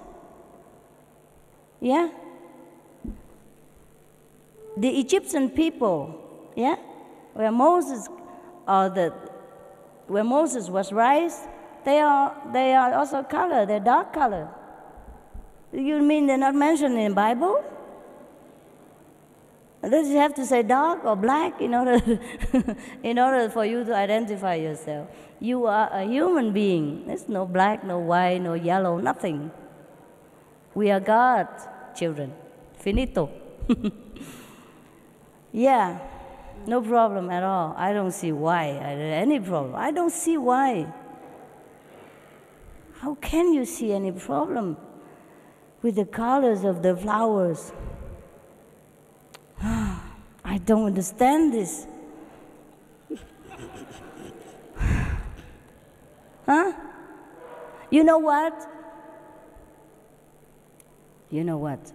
Yeah? The Egyptian people, yeah? Where Moses was raised, they are also color, they're dark color. You mean they're not mentioned in the Bible? Does you have to say dark or black in order for you to identify yourself? You are a human being. There's no black, no white, no yellow, nothing. We are God's children. Finito. Yeah, no problem at all. I don't see why. Any problem. I don't see why. How can you see any problem with the colors of the flowers? I don't understand this. Huh? You know what? You know what?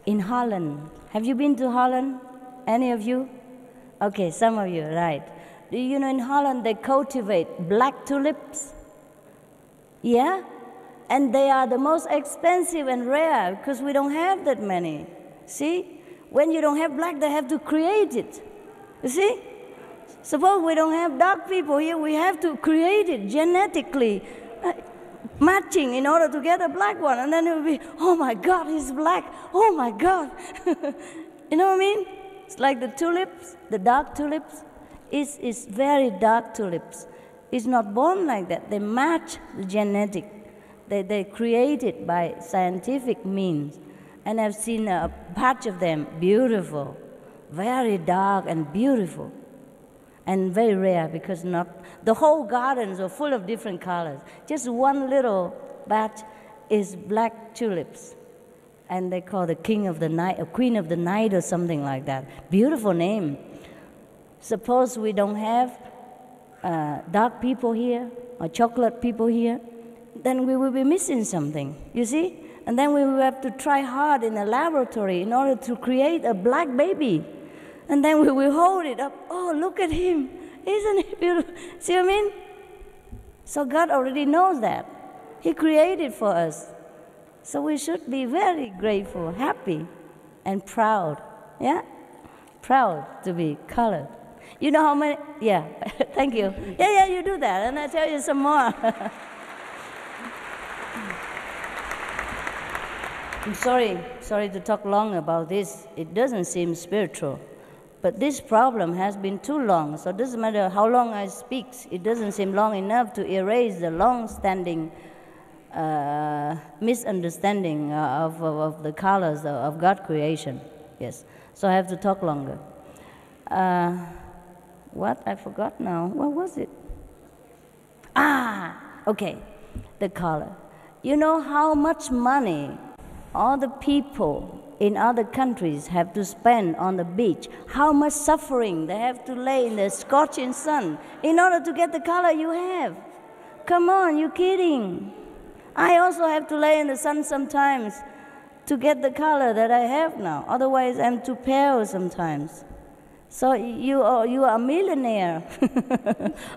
In Holland, have you been to Holland? Any of you? Okay, some of you, right. Do you know in Holland they cultivate black tulips? Yeah? And they are the most expensive and rare because we don't have that many. See? When you don't have black, they have to create it. You see? Suppose we don't have dark people here, we have to create it genetically, matching in order to get a black one. And then it will be, oh my God, he's black. Oh my God. You know what I mean? It's like the tulips, the dark tulips. It's very dark tulips. It's not born like that. They match the genetic. They create it by scientific means. And I've seen a patch of them, beautiful, very dark and beautiful, and very rare because not the whole gardens are full of different colors. Just one little batch is black tulips, and they call the king of the night, or queen of the night, or something like that. Beautiful name. Suppose we don't have dark people here or chocolate people here, then we will be missing something. You see? And then we will have to try hard in a laboratory in order to create a black baby. And then we will hold it up. Oh, look at him. Isn't he beautiful? See what I mean? So God already knows that. He created for us. So we should be very grateful, happy, and proud. Yeah? Proud to be colored. You know how many? Yeah, thank you. Yeah, you do that, and I'll tell you some more. I'm sorry to talk long about this. It doesn't seem spiritual. But this problem has been too long, so it doesn't matter how long I speak. It doesn't seem long enough to erase the long-standing misunderstanding of the colors of God's creation. Yes, so I have to talk longer. What? I forgot now. What was it? Okay, the color. You know how much money all the people in other countries have to spend on the beach, how much suffering they have to lay in the scorching sun in order to get the color you have. Come on, you're kidding. I also have to lay in the sun sometimes to get the color that I have now. Otherwise, I'm too pale sometimes. So you are a millionaire,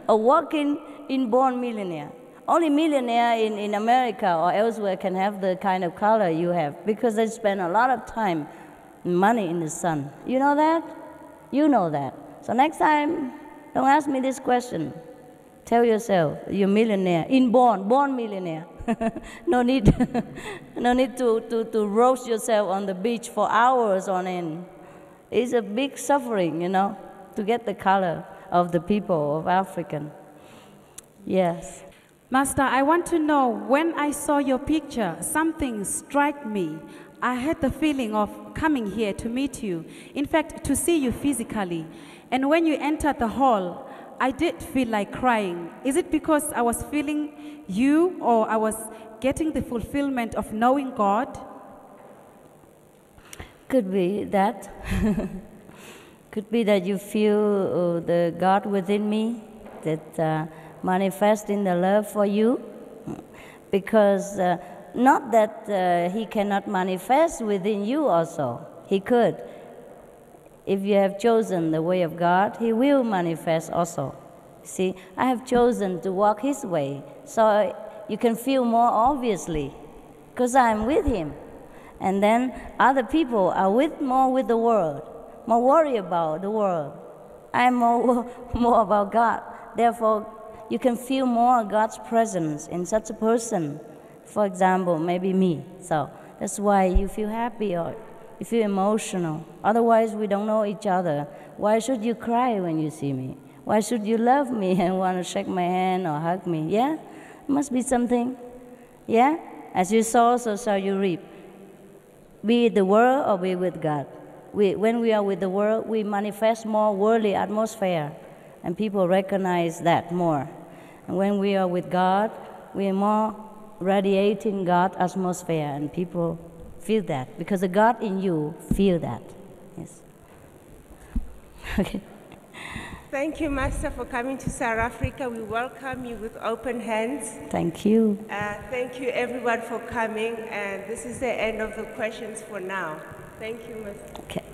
a walking inborn millionaire. Only millionaire in America or elsewhere can have the kind of color you have because they spend a lot of time and money in the sun. You know that? You know that. So next time, don't ask me this question. Tell yourself you're a millionaire, born millionaire. No need to roast yourself on the beach for hours on end. It's a big suffering, you know, to get the color of the people of African. Yes. Master, I want to know, when I saw your picture, something struck me. I had the feeling of coming here to meet you, in fact, to see you physically. And when you entered the hall, I did feel like crying. Is it because I was feeling you, or I was getting the fulfillment of knowing God? Could be that. Could be that you feel the God within me, that manifesting the love for you, because not that he cannot manifest within you also. He could. If you have chosen the way of God, he will manifest also. See, I have chosen to walk his way, so you can feel more obviously, because I'm with him. And then other people are more with the world, more worried about the world. I'm more about God. Therefore, you can feel more God's presence in such a person. For example, maybe me. So that's why you feel happy or you feel emotional. Otherwise, we don't know each other. Why should you cry when you see me? Why should you love me and want to shake my hand or hug me? Yeah? It must be something. Yeah? As you sow, so shall you reap. Be with the world or be with God. When we are with the world, we manifest more worldly atmosphere. And people recognize that more. And when we are with God, we are more radiating God's atmosphere, and people feel that, because the God in you feel that. Yes. Okay. Thank you, Master, for coming to South Africa. We welcome you with open hands. Thank you. Thank you, everyone, for coming. And this is the end of the questions for now. Thank you, Master. Okay.